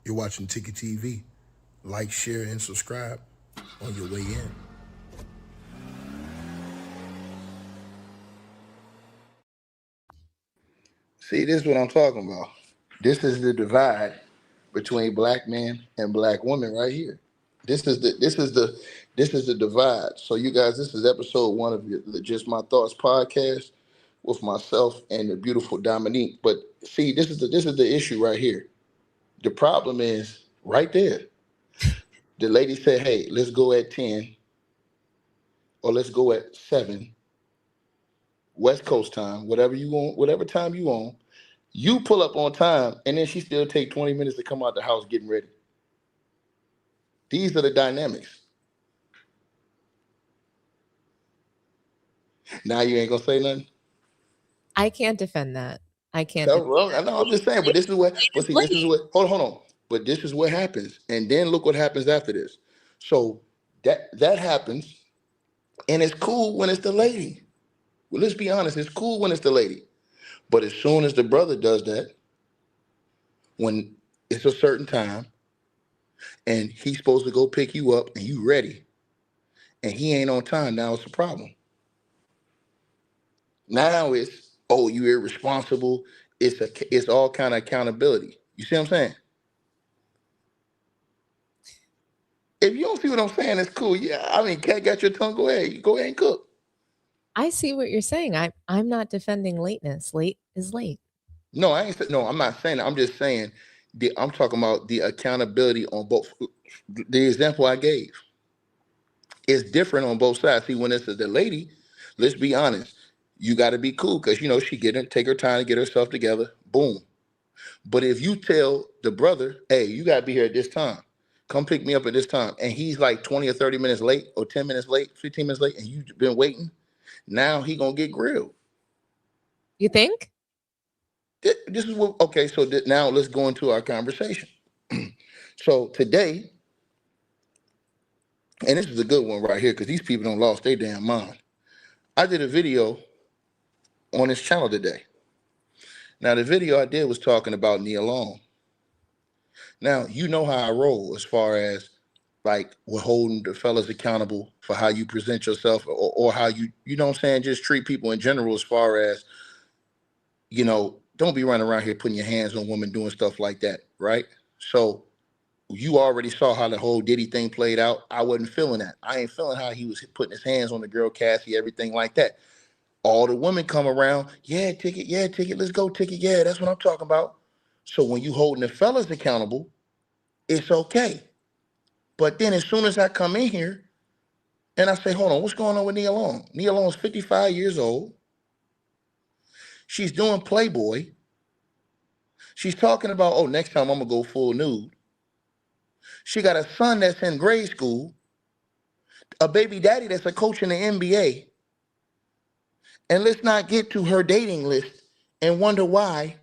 You're watching Ticket TV. Like, share, and subscribe on your way in. See, this is what I'm talking about. This is the divide between black men and black women right here. This is the divide. So you guys, this is episode 1 of the Just My Thoughts podcast with myself and the beautiful Dominique. But see, this is the issue right here. The problem is right there. The lady said, "Hey, let's go at 10 or let's go at 7 West Coast time, whatever you want, whatever time you want." You pull up on time, and then she still take 20 minutes to come out the house getting ready. These are the dynamics. Now you ain't gonna say nothing. I can't defend that. I can't. No, well, I know. I'm just saying, but this is what. But see, this is what. Hold on. But this is what happens, and then look what happens after this. So that happens, and it's cool when it's the lady. Well, let's be honest. It's cool when it's the lady, but as soon as the brother does that, when it's a certain time, and he's supposed to go pick you up, and you ready, and he ain't on time, now it's a problem. Now it's, oh, you irresponsible. It's all kind of accountability. You see what I'm saying? If you don't see what I'm saying, it's cool. Yeah, I mean, cat got your tongue. Go ahead. You go ahead and cook. I see what you're saying. I'm not defending lateness. Late is late. No, I ain't. No, I'm not saying that. I'm just saying I'm talking about the accountability on both. The example I gave is different on both sides. See, when it's the lady, let's be honest. You got to be cool because she take her time to get herself together. Boom. But if you tell the brother, hey, you got to be here at this time. Come pick me up at this time. And he's like 20 or 30 minutes late or 10 minutes late, 15 minutes late, and you've been waiting. Now he going to get grilled. You think? This is what, okay, so now let's go into our conversation. So today, and this is a good one right here because these people don't lost their damn mind. I did a video on this channel today. Now, the video I did was talking about Nia Long. Now, you know how I roll as far as like we're holding the fellas accountable for how you present yourself or how you know what I'm saying, just treat people in general as far as, don't be running around here putting your hands on women doing stuff like that, right? So you already saw how the whole Diddy thing played out. I wasn't feeling that. I ain't feeling how he was putting his hands on the girl Cassie, everything like that. All the women come around, yeah, ticket, let's go, ticket, yeah, that's what I'm talking about. So when you holding the fellas accountable, it's okay. But then as soon as I come in here and I say, hold on, what's going on with Nia Long? Nia Long's 55 years old. She's doing Playboy. She's talking about, oh, next time I'm going to go full nude. She got a son that's in grade school, a baby daddy that's a coach in the NBA. And let's not get to her dating list and wonder why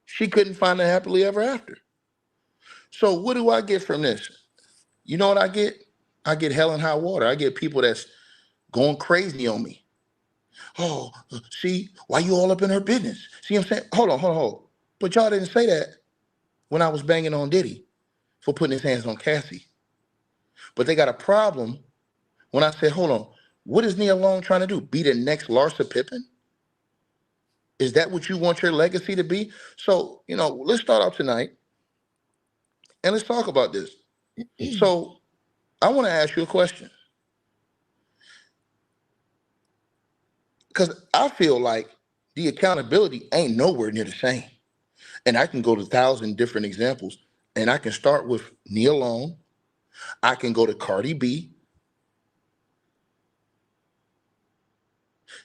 she couldn't find a happily ever after. So what do I get from this? You know what I get? I get hell and high water. I get people that's going crazy on me. Oh, see, why you all up in her business? See what I'm saying? Hold on. But y'all didn't say that when I was banging on Diddy for putting his hands on Cassie. But they got a problem when I said, hold on, what is Nia Long trying to do? Be the next Larsa Pippen? Is that what you want your legacy to be? So, let's start out tonight and let's talk about this. So I want to ask you a question. Because I feel like the accountability ain't nowhere near the same. And I can go to 1,000 different examples. And I can start with Nia Long. I can go to Cardi B.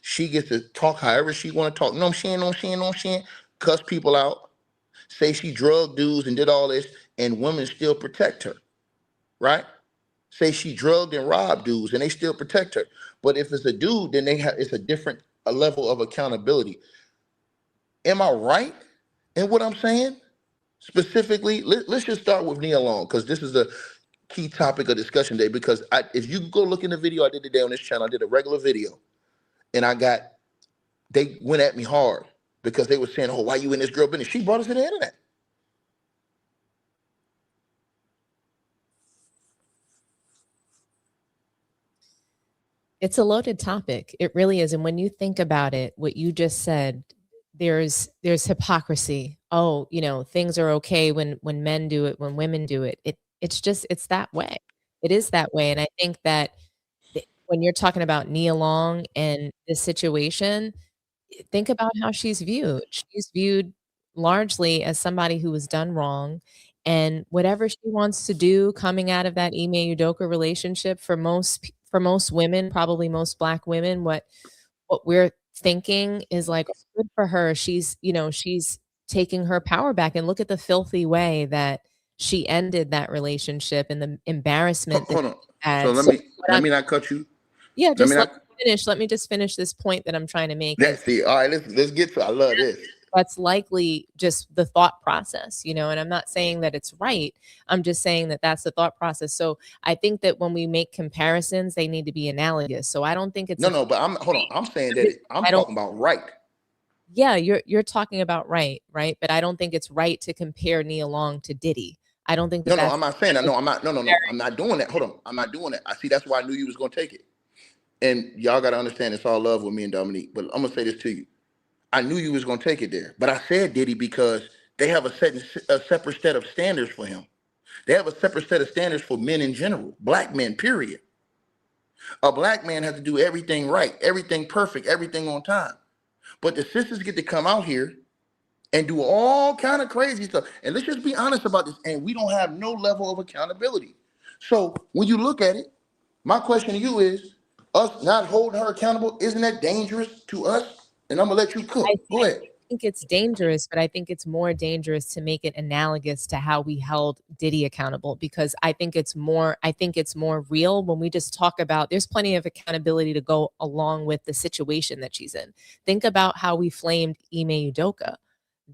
She gets to talk however she want to talk. No, she ain't. Cuss people out. Say she drugged dudes and did all this. And women still protect her. Right? Say she drugged and robbed dudes and they still protect her. But if it's a dude, then it's a level of accountability. Am I right in what I'm saying? Specifically, let's just start with Nia Long because this is the key topic of discussion today. Because if you go look in the video I did today on this channel, I did a regular video, and they went at me hard because they were saying, "Oh, why you in this girl business?" She brought us to the internet. It's a loaded topic. It really is. And when you think about it, what you just said, there's hypocrisy. Oh, things are okay when men do it, when women do it. It's that way. It is that way. And I think that when you're talking about Nia Long and this situation, think about how she's viewed. She's viewed largely as somebody who was done wrong, and whatever she wants to do coming out of that Ime Udoka relationship for most women, probably most Black women, what we're thinking is like, "Oh, good for her." She's taking her power back, and look at the filthy way that she ended that relationship and the embarrassment that Hold on. she So had. let So me what let I'm me not cut you. Yeah, Let just me not. let me just finish this point that I'm trying to make is Let's see. All right, let's get to. I love this. that's likely just the thought process, and I'm not saying that it's right. I'm just saying that that's the thought process. So I think that when we make comparisons, they need to be analogous. So I don't think it's No, a no, but I'm hold on. I'm saying that I'm I don't talking about right. yeah, you're talking about right, right? But I don't think it's right to compare Nia Long to Diddy. I don't think that No, no, that's I'm not saying that. No, I'm not. No, no, no. I'm not doing that. Hold on. I'm not doing that. I see. That's why I knew you was gonna take it. And y'all got to understand, it's all love with me and Dominique. But I'm gonna say this to you. I knew you was gonna take it there. But I said Diddy because they have a separate set of standards for him. They have a separate set of standards for men in general, Black men. Period. A Black man has to do everything right, everything perfect, everything on time. But the sisters get to come out here and do all kind of crazy stuff. And let's just be honest about this. And we don't have no level of accountability. So when you look at it, my question to you is, us not holding her accountable, isn't that dangerous to us? And I'm gonna let you I cook. Go I ahead. think it's dangerous, but I think it's more dangerous to make it analogous to how we held Diddy accountable, because I think it's more real when we just talk about there's plenty of accountability to go along with the situation that she's in. Think about how we flamed Ime Udoka.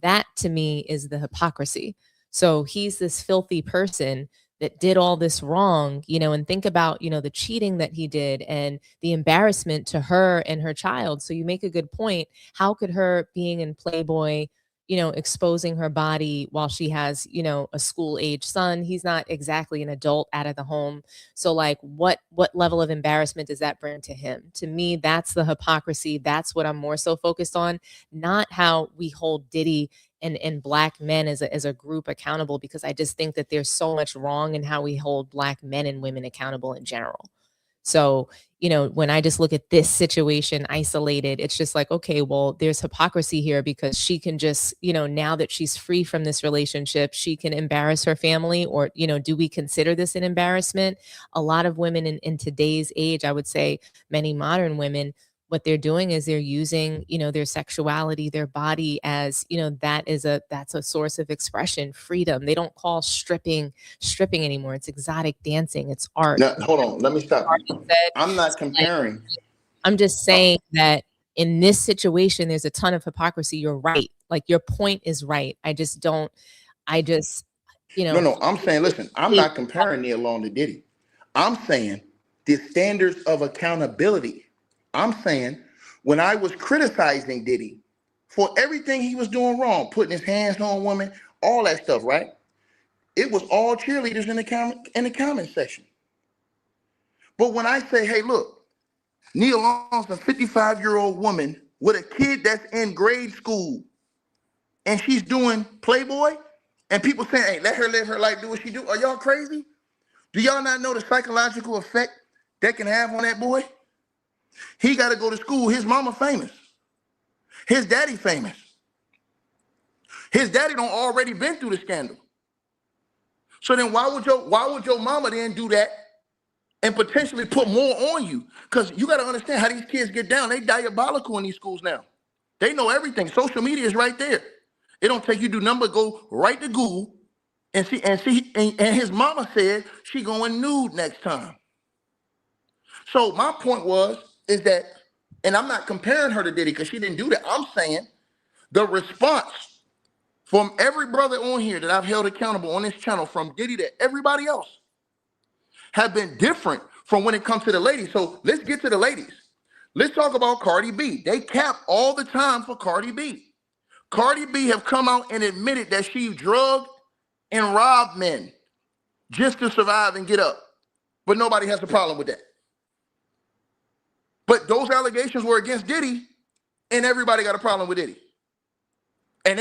That to me is the hypocrisy. So he's this filthy person that did all this wrong, and think about, the cheating that he did and the embarrassment to her and her child. So you make a good point. How could her being in Playboy, exposing her body while she has, a school age son? He's not exactly an adult out of the home. So like what level of embarrassment does that bring to him? To me, that's the hypocrisy. That's what I'm more so focused on, not how we hold Diddy and Black men as a group accountable, because I just think that there's so much wrong in how we hold Black men and women accountable in general. So, when I just look at this situation isolated, it's just like, okay, well, there's hypocrisy here because she can just, now that she's free from this relationship, she can embarrass her family. Or, do we consider this an embarrassment? A lot of women in today's age, I would say many modern women, what they're doing is they're using, their sexuality, their body as, that's a source of expression, freedom. They don't call stripping anymore. It's exotic dancing. It's art. Now, hold on. Let me stop you. Cardi said. I'm not So, like, comparing. I'm just Uh, saying that in this situation, there's a ton of hypocrisy. You're right. Like, your point is right. I just, you no, know, no. I'm saying, listen. I'm not comparing Nia Long to Diddy. I'm saying the standards of accountability. I'm saying when I was criticizing Diddy for everything he was doing wrong, putting his hands on women, all that stuff, right? It was all cheerleaders in the comment section. But when I say, hey, look, Nia Long's a 55-year-old woman with a kid that's in grade school and she's doing Playboy, and people saying, hey, let her live her life, do what she do. Are y'all crazy? Do y'all not know the psychological effect that can have on that boy? He got to go to school. His mama famous. His daddy famous. His daddy don't already been through the scandal. So then why would your mama then do that and potentially put more on you? Because you got to understand how these kids get down. They diabolical in these schools now. They know everything. Social media is right there. It don't take you to do number, go right to Google and his mama said she going nude next time. So my point is that, and I'm not comparing her to Diddy because she didn't do that. I'm saying the response from every brother on here that I've held accountable on this channel, from Diddy to everybody else, have been different from when it comes to the ladies. So let's get to the ladies. Let's talk about Cardi B. They cap all the time for Cardi B. Cardi B have come out and admitted that she drugged and robbed men just to survive and get up. But nobody has a problem with that. But those allegations were against Diddy, and everybody got a problem with Diddy. And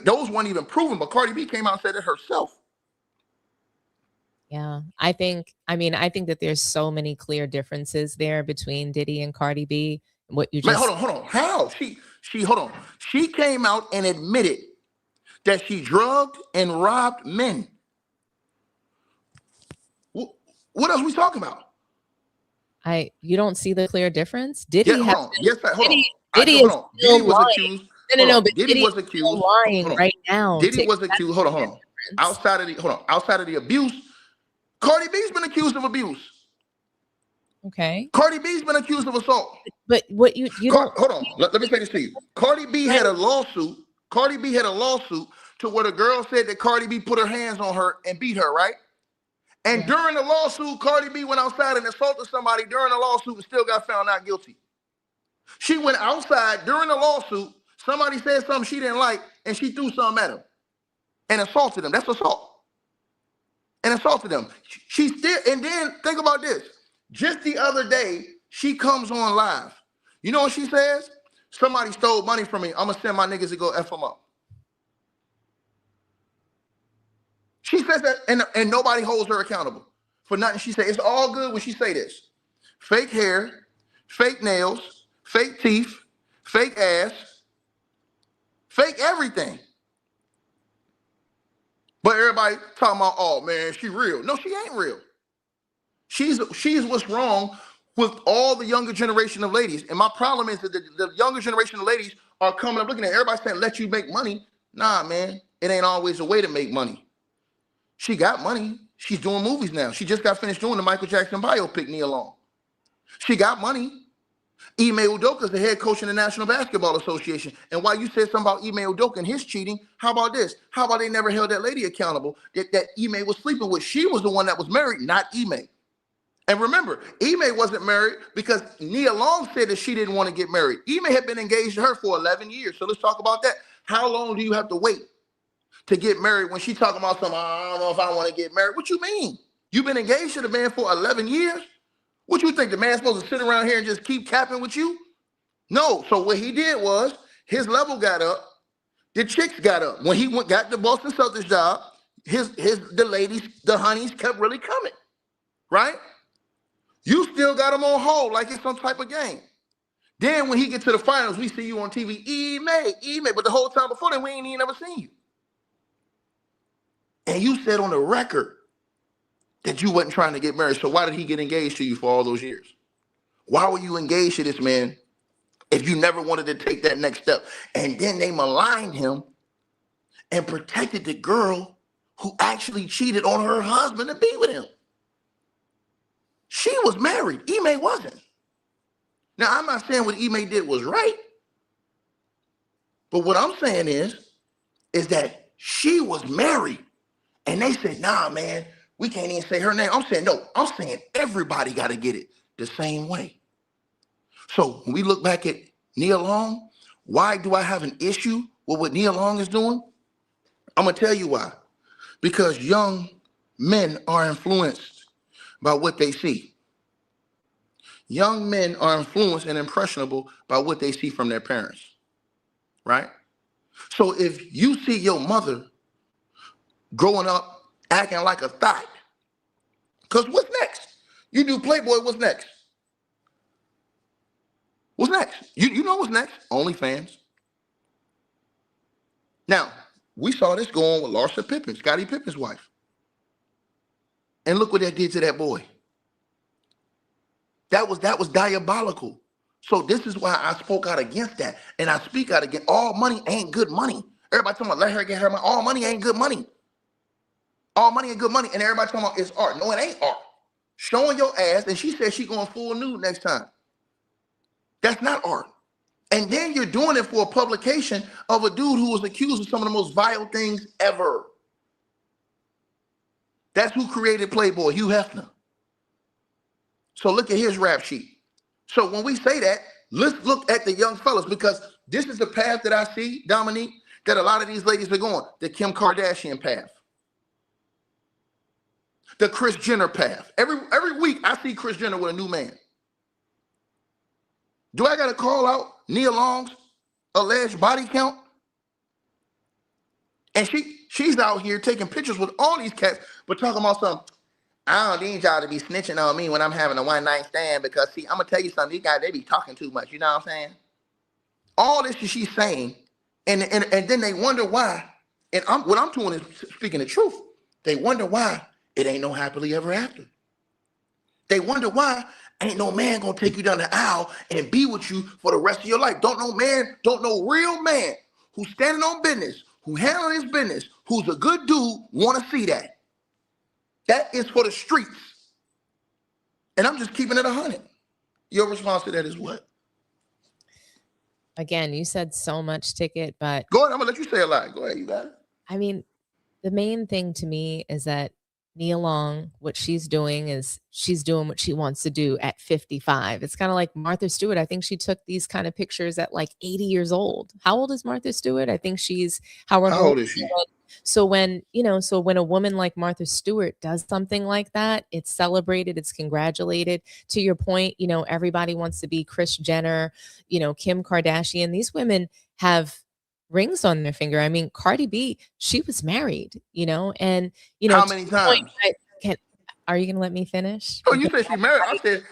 those weren't even proven, but Cardi B came out and said it herself. Yeah, I think that there's so many clear differences there between Diddy and Cardi B. What you Man, just hold on. How? Hold on. She came out and admitted that she drugged and robbed men. What else we talking about? You don't see the clear difference? Yeah, Diddy hold has on. Yes, hold on. Diddy Hold is on. Diddy still was lying. accused. No, but Diddy was is accused. still lying Hold on. right now. Diddy was accused. Hold on. Outside of the abuse, Cardi B's been accused of abuse. Okay. Cardi B's been accused of assault. But what you don't Hold on. Let me say this to you. Cardi B had a lawsuit. Cardi B had a lawsuit to where the girl said that Cardi B put her hands on her and beat her, right? And during the lawsuit, Cardi B went outside and assaulted somebody during the lawsuit and still got found not guilty. She went outside during the lawsuit. Somebody said something she didn't like, and she threw something at him and assaulted him. That's assault. And assaulted him. She still, and then think about this. Just the other day, she comes on live. You know what she says? Somebody stole money from me. I'm going to send my niggas to go F them up. She says that, and nobody holds her accountable for nothing she said. It's all good when she say this. Fake hair, fake nails, fake teeth, fake ass, fake everything. But everybody talking about, oh man, she real. No, she ain't real. She's what's wrong with all the younger generation of ladies. And my problem is that the younger generation of ladies are coming up looking at everybody saying, let you make money. Nah, man, it ain't always a way to make money. She got money. She's doing movies now. She just got finished doing the Michael Jackson biopic, Nia Long. She got money. Ime Udoka's the head coach in the National Basketball Association. And while you said something about Ime Udoka and his cheating, how about this? How about they never held that lady accountable that Ime was sleeping with? She was the one that was married, not Ime. And remember, Ime wasn't married because Nia Long said that she didn't want to get married. Ime had been engaged to her for 11 years. So let's talk about that. How long do you have to wait to get married when she talking about something? I don't know if I want to get married. What you mean? You've been engaged to the man for 11 years? What you think, the man's supposed to sit around here and just keep capping with you? No. So what he did was his level got up, the chicks got up. When he got the Boston Celtics job, the ladies, the honeys kept really coming, right? You still got him on hold like it's some type of game. Then when he get to the finals, we see you on TV, Ime, but the whole time before then, we ain't even ever seen you. And you said on the record that you wasn't trying to get married. So why did he get engaged to you for all those years? Why were you engaged to this man if you never wanted to take that next step? And then they maligned him and protected the girl who actually cheated on her husband to be with him. She was married. Ime wasn't. Now, I'm not saying what Ime did was right. But what I'm saying is that she was married. And they said, nah, man, we can't even say her name. I'm saying, no, I'm saying everybody got to get it the same way. So when we look back at Nia Long, why do I have an issue with what Nia Long is doing? I'm going to tell you why. Because young men are influenced by what they see. Young men are influenced and impressionable by what they see from their parents, right? So if you see your mother growing up acting like a thot, because what's next? You do Playboy, what's next? What's next? You know what's next? OnlyFans. Now, we saw this go on with Larsa Pippen, Scottie Pippen's wife. And look what that did to that boy. That was diabolical. So this is why I spoke out against that. And I speak out against all money ain't good money. Everybody talking about let her get her money. All money ain't good money. All money ain't good money. And everybody talking about it's art. No, it ain't art. Showing your ass, and she said she going full nude next time. That's not art. And then you're doing it for a publication of a dude who was accused of some of the most vile things ever. That's who created Playboy, Hugh Hefner. So look at his rap sheet. So when we say that, let's look at the young fellas, because this is the path that I see, Dominique, that a lot of these ladies are going, the Kim Kardashian path, the Kris Jenner path. Every week I see Kris Jenner with a new man. Do I gotta call out Nia Long's alleged body count? And she's out here taking pictures with all these cats, but talking about something. I don't need y'all to be snitching on me when I'm having a one night stand because see, I'm gonna tell you something. These guys, they be talking too much. You know what I'm saying? All this she's saying, and then they wonder why. And what I'm doing is speaking the truth. They wonder why it ain't no happily ever after. They wonder why ain't no man gonna take you down the aisle and be with you for the rest of your life. Don't no real man who's standing on business, who handling his business, who's a good dude, want to see that. That is for the streets. And I'm just keeping it 100. Your response to that is what? Again, you said so much, Ticket, but go ahead. I'm gonna let you say a lot. Go ahead, you got it. I mean, the main thing to me is that Nia Long, what she's doing is she's doing what she wants to do at 55. It's kind of like Martha Stewart. I think she took these kind of pictures at like 80 years old. How old is Martha Stewart? I think she's however. How old is she? So when a woman like Martha Stewart does something like that, it's celebrated, it's congratulated. To your point, everybody wants to be Kris Jenner, Kim Kardashian. These women have rings on their finger. I mean, Cardi B, she was married, and how many times? Are you gonna let me finish? Oh, you said she married. I didn't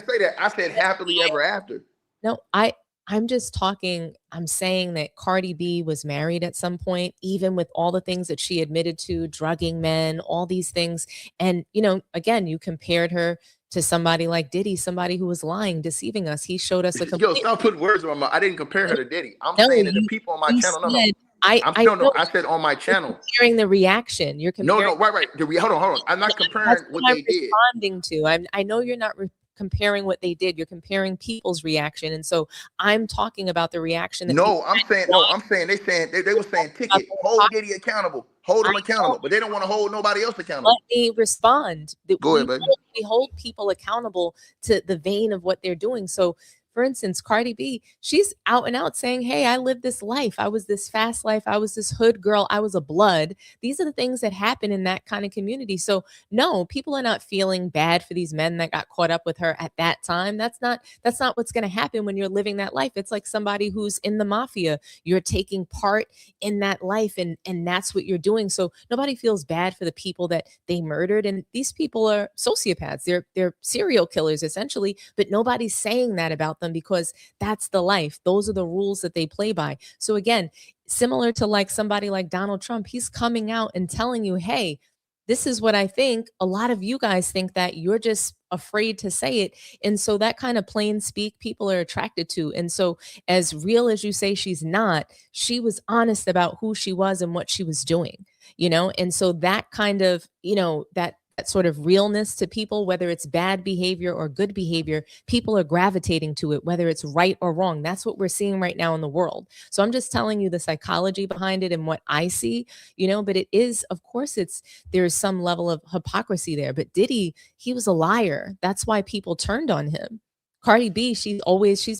say that. I said happily ever after. No, I'm just talking, I'm saying that Cardi B was married at some point, even with all the things that she admitted to, drugging men, all these things. And, again, you compared her to somebody like Diddy, somebody who was lying, deceiving us. He showed us a complete... Yo, stop putting words in my mouth. I didn't compare her to Diddy. I'm saying that the people on my channel, I said on my channel. Comparing the reaction. You're comparing... No, right. Hold on. I'm not comparing what they did. Responding to. I know you're not comparing what they did. You're comparing people's reaction. And so I'm talking about the reaction. That I'm saying they were saying Ticket, hold Diddy accountable. Hold him accountable, but they don't want to hold nobody else accountable. Let me respond. Go ahead, baby. We hold people accountable to the vein of what they're doing. So, for instance, Cardi B, she's out and out saying, hey, I lived this life. I was this fast life. I was this hood girl. I was a blood. These are the things that happen in that kind of community. So no, people are not feeling bad for these men that got caught up with her at that time. That's not what's going to happen when you're living that life. It's like somebody who's in the mafia. You're taking part in that life and that's what you're doing. So nobody feels bad for the people that they murdered. And these people are sociopaths. They're serial killers essentially, but nobody's saying that about them because that's the life. Those are the rules that they play by. So again, similar to like somebody like Donald Trump, he's coming out and telling you, hey, this is what I think. A lot of you guys think that you're just afraid to say it. And so that kind of plain speak people are attracted to. And so as real as you say she's not, she was honest about who she was and what she was doing, and so that kind of, that sort of realness to people, whether it's bad behavior or good behavior, people are gravitating to it, whether it's right or wrong. That's what we're seeing right now in the world. So I'm just telling you the psychology behind it and what I see, but it is, of course, there's some level of hypocrisy there. But Diddy, he was a liar. That's why people turned on him. Cardi B, she's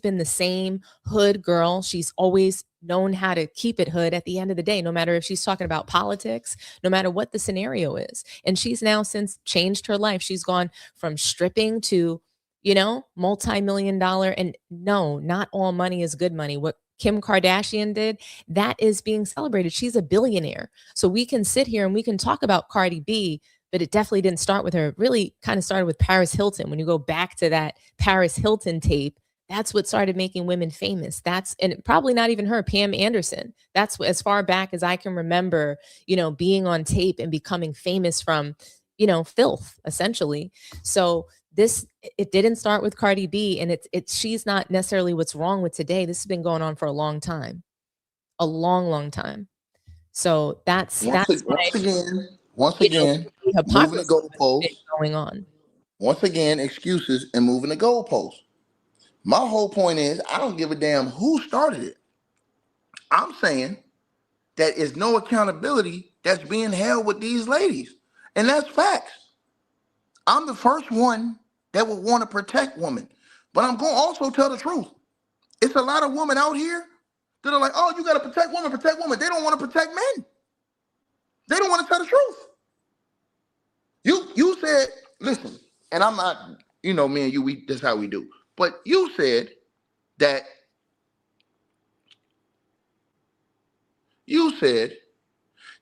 been the same hood girl. She's always known how to keep it hood at the end of the day, no matter if she's talking about politics, no matter what the scenario is. And she's now since changed her life. She's gone from stripping to, multi-million-dollar. And no, not all money is good money. What Kim Kardashian did, that is being celebrated. She's a billionaire. So we can sit here and we can talk about Cardi B, but it definitely didn't start with her. It really kind of started with Paris Hilton. When you go back to that Paris Hilton tape, that's what started making women famous. And probably not even her, Pam Anderson. That's as far back as I can remember, being on tape and becoming famous from, filth, essentially. So it didn't start with Cardi B, and she's not necessarily what's wrong with today. This has been going on for a long time, a long, long time. So once again, moving the goalposts going on. Once again, excuses and moving the goalposts. My whole point is, I don't give a damn who started it. I'm saying that is no accountability that's being held with these ladies. And that's facts. I'm the first one that would want to protect women. But I'm going to also tell the truth. It's a lot of women out here that are like, oh, you got to protect women, protect women. They don't want to protect men. They don't want to tell the truth. You said, listen, and I'm not, me and you, that's how we do. But you said that you said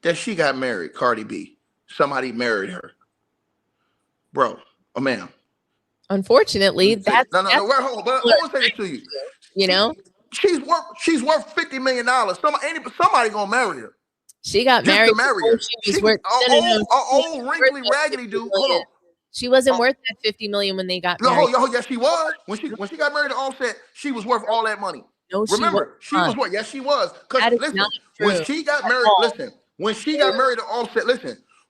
that she got married, Cardi B. Somebody married her. Bro, oh ma'am. Unfortunately, No, that's wait, hold on. But I want to say this to you. you know, She's worth $50 million. Somebody gonna marry her. she got Just married to marry her. she was worth Old wrinkly raggedy dude. Hold on. She wasn't worth that 50 million when they got married. Yes, she was. When she got married to Offset, she was worth all that money. No, Remember, she was worth. Yes, she was. Because listen, when she got married, when she got married to Offset,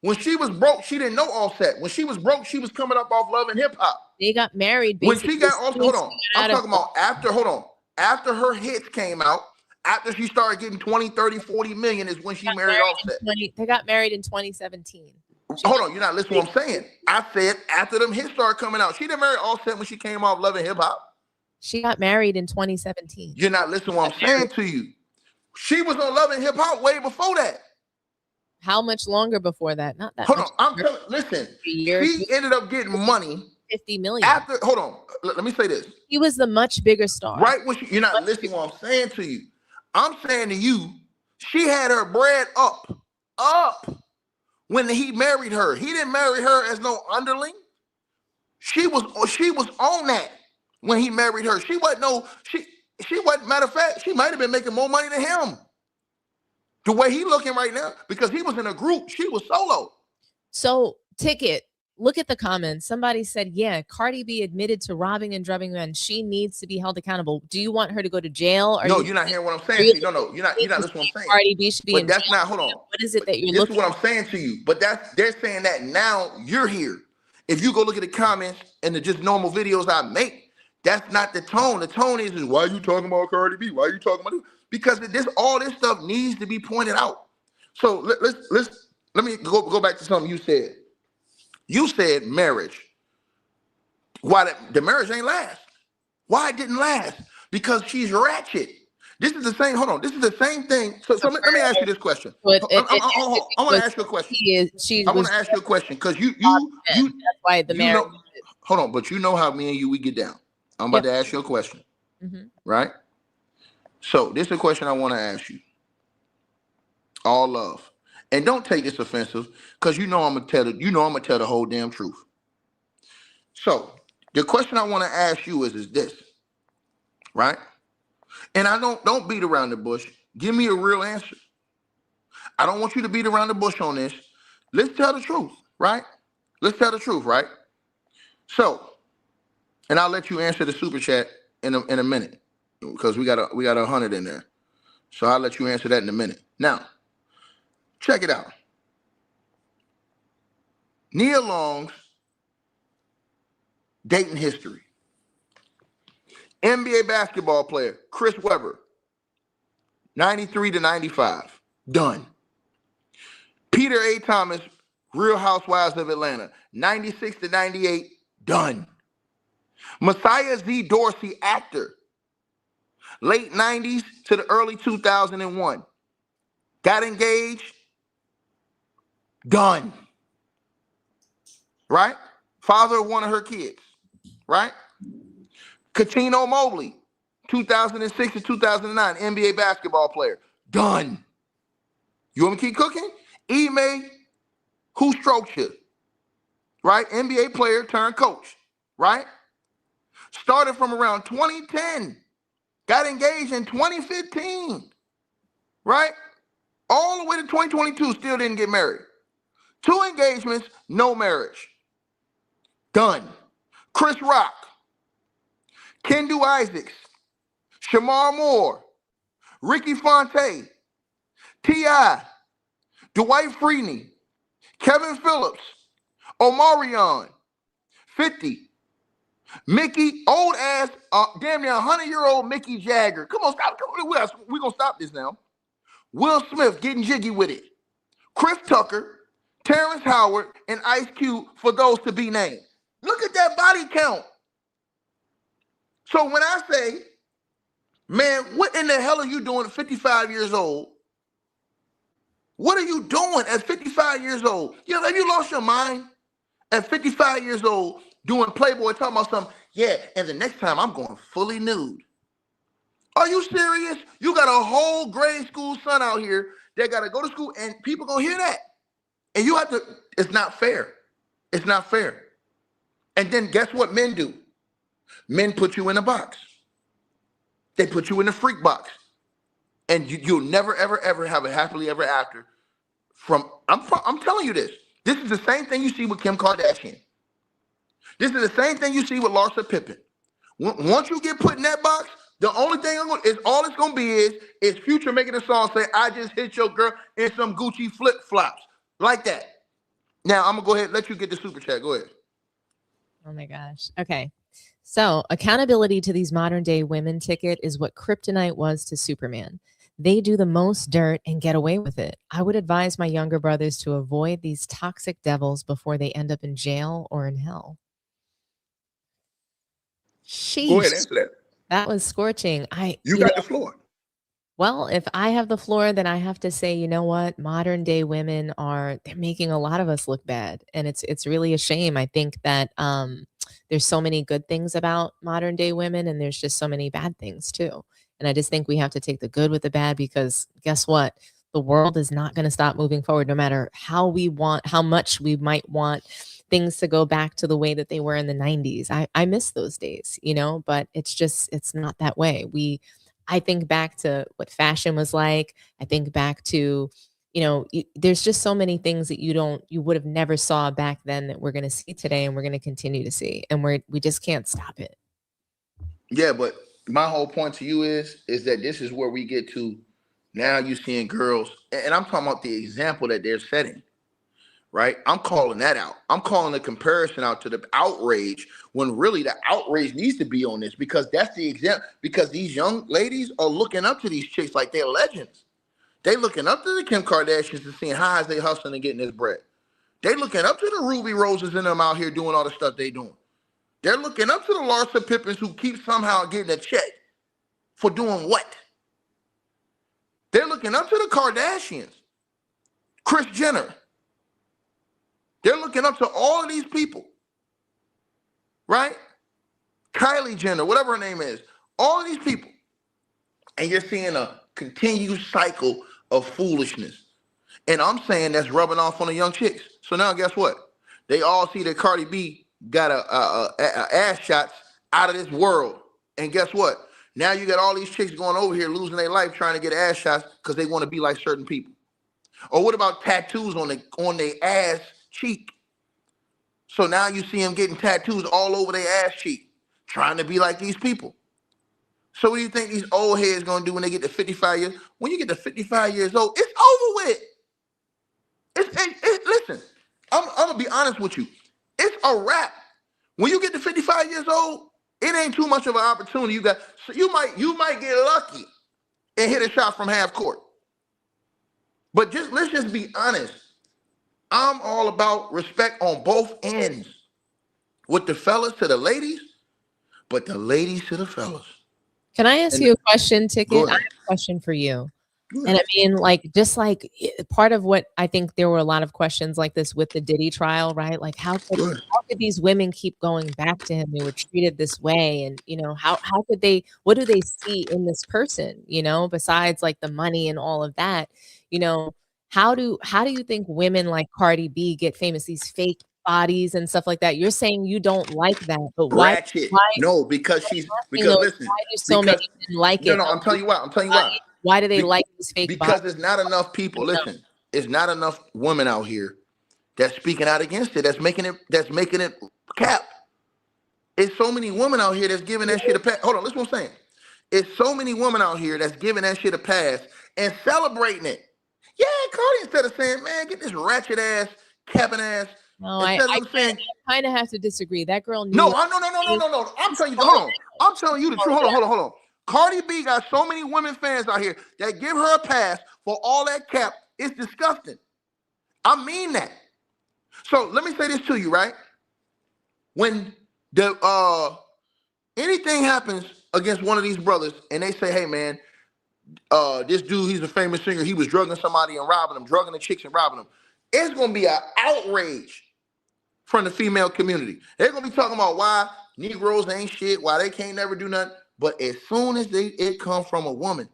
when she was broke, she didn't know Offset. When she was broke, she was coming up off Love and Hip Hop. They got married. When she got Offset, hold on. I'm talking about after. Hold on. After her hits came out, after she started getting 20, 30, 40 million is when she married Offset. They got married in 2017. Hold on, you're not listening to what I'm saying. I said after them hits started coming out. She didn't marry Offset when she came off Love and Hip Hop. She got married in 2017. You're not listening to what I'm saying to you. She was on Love and Hip Hop way before that. How much longer before that? Not that Hold much. on, I'm telling. Listen, she ended up getting money. 50 million. After, hold on, let me say this. He was the much bigger star. Right when you're not listening to what I'm saying to you. I'm saying to you, she had her bread up when he married her. He didn't marry her as no underling. She was on that when he married her. She wasn't matter of fact, she might have been making more money than him. The way he looking right now, because he was in a group, she was solo. So, Ticket, look at the comments. Somebody said, yeah, Cardi B admitted to robbing and drugging men. She needs to be held accountable. Do you want her to go to jail? No, you're not hearing what I'm saying to you. No, you're not listening to what I'm saying. Cardi B should be in jail. That's not, hold on. What is it that you're looking for? This is what I'm saying to you. But they're saying that now you're here. If you go look at the comments and the just normal videos I make, that's not the tone. The tone is why are you talking about Cardi B? Why are you talking about it? Because all this stuff needs to be pointed out. So let me go back to something you said. You said marriage. Why the marriage ain't last? Why it didn't last? Because she's ratchet. This is the same. Hold on. This is the same thing. So let me ask you this question. I want to ask you a question. I want to ask you a question because you. That's why the marriage. Hold on, but you know how me and you we get down. I'm about to ask you a question, right? So this is a question I want to ask you. All love, and don't take this offensive because I'm gonna tell the whole damn truth. So the question I want to ask you is this, right? And I don't beat around the bush. Give me a real answer. I don't want you to beat around the bush on this. Let's tell the truth, right? Let's tell the truth, right? So, and I'll let you answer the super chat in a minute because we got 100 in there. So I'll let you answer that in a minute. Now, check it out. Nia Long's dating history. NBA basketball player, Chris Webber, 93 to 95, done. Peter A. Thomas, Real Housewives of Atlanta, 96 to 98, done. Messiah Z. Dorsey, actor, late 90s to the early 2001, got engaged, done. Right? Father of one of her kids, right? Katino Mobley, 2006 to 2009, NBA basketball player, done. You want me to keep cooking? Ime, who strokes you, right? NBA player turned coach, right? Started from around 2010, got engaged in 2015, right? All the way to 2022, still didn't get married. 2 engagements, no marriage. Done. Chris Rock, Kendu Isaacs, Shamar Moore, Ricky Fontaine, T.I., Dwight Freeney, Kevin Phillips, Omarion, 50, Mickey, old ass, damn near 100-year-old Mickey Jagger. Come on, stop. We're going to stop this now. Will Smith getting jiggy with it. Chris Tucker, Terrence Howard, and Ice Cube for those to be named. Look at that body count. So when I say, man, what in the hell are you doing at 55 years old? What are you doing at 55 years old? Have you lost your mind? At 55 years old, doing Playboy, talking about something, yeah, and the next time I'm going fully nude. Are you serious? You got a whole grade school son out here that got to go to school, and people gonna hear that, and you have to. It's not fair. It's not fair. And then guess what men do? Men put you in a box. They put you in the freak box, and you'll never, ever, ever have a happily ever after. I'm telling you this. This is the same thing you see with Kim Kardashian. This is the same thing you see with Larsa Pippen. Once you get put in that box, the only thing all it's gonna be is Future making a song say, "I just hit your girl in some Gucci flip flops," like that. Now I'm gonna go ahead and let you get the super chat. Go ahead. Oh my gosh. Okay. So accountability to these modern day women ticket is what kryptonite was to Superman. They do the most dirt and get away with it. I would advise my younger brothers to avoid these toxic devils before they end up in jail or in hell. Go ahead, Sheesh. answer that. That was scorching. You got the floor. Well, if I have the floor, then I have to say, you know what? Modern day women they're making a lot of us look bad. And it's really a shame. I think that there's so many good things about modern day women, and there's just so many bad things too. And I just think we have to take the good with the bad, because guess what? The world is not going to stop moving forward, no matter how much we might want things to go back to the way that they were in the 90s. I miss those days, but it's not that way. I think back to what fashion was like. I think back to, there's just so many things that you would have never saw back then that we're going to see today, and we're going to continue to see, and we just can't stop it. Yeah, but my whole point to you is that this is where we get to now. You seeing girls, and I'm talking about the example that they're setting. Right? I'm calling that out. I'm calling the comparison out to the outrage, when really the outrage needs to be on this, because that's the example. Because these young ladies are looking up to these chicks like they're legends. They looking up to the Kim Kardashians and seeing how is they hustling and getting this bread. They looking up to the Ruby Roses and them out here doing all the stuff they doing. They're looking up to the Larsa Pippins who keep somehow getting a check for doing what? They're looking up to the Kardashians, Kris Jenner. They're looking up to all of these people, right? Kylie Jenner, whatever her name is, all of these people. And you're seeing a continued cycle of foolishness. And I'm saying that's rubbing off on the young chicks. So now guess what? They all see that Cardi B got a ass shots out of this world. And guess what? Now you got all these chicks going over here losing their life trying to get ass shots because they want to be like certain people. Or what about tattoos on their ass cheek? So now you see them getting tattoos all over their ass cheek, trying to be like these people. So what do you think these old heads gonna do when they get to 55 years? When you get to 55 years old, it's over with. Listen, I'm gonna be honest with you. It's a wrap. When you get to 55 years old, it ain't too much of an opportunity you got. So you might get lucky and hit a shot from half court. But let's just be honest. I'm all about respect on both ends. With the fellas to the ladies, but the ladies to the fellas. Can I ask you a question, Ticket? I have a question for you. And I mean, just like part of what I think there were a lot of questions like this with the Diddy trial, right? Like how could these women keep going back to him? They were treated this way. And, how could what do they see in this person, besides like the money and all of that, how do you think women like Cardi B get famous, these fake bodies and stuff like that? You're saying you don't like that, but why? No, because listen, why do so many men like it? No, I'm telling you why. Why do they like these fake because bodies? There's not enough people. Listen, it's not enough women out here that's speaking out against it. That's making it cap. It's so many women out here that's giving that shit a pass. Hold on, listen what I'm saying. It's so many women out here that's giving that shit a pass and celebrating it. Yeah, Cardi, instead of saying, man, get this ratchet ass, capping ass. No, I kind of have to disagree. That girl knew. No. I'm telling you, hold on. I'm telling you the truth. Hold on. Cardi B got so many women fans out here that give her a pass for all that cap. It's disgusting. I mean that. So let me say this to you, right? When anything happens against one of these brothers and they say, hey man, this dude, he's a famous singer, he was drugging somebody and robbing them, drugging the chicks and robbing them. It's gonna be an outrage from the female community. They're gonna be talking about why Negroes ain't shit, why they can't never do nothing. But as soon as it comes from a woman,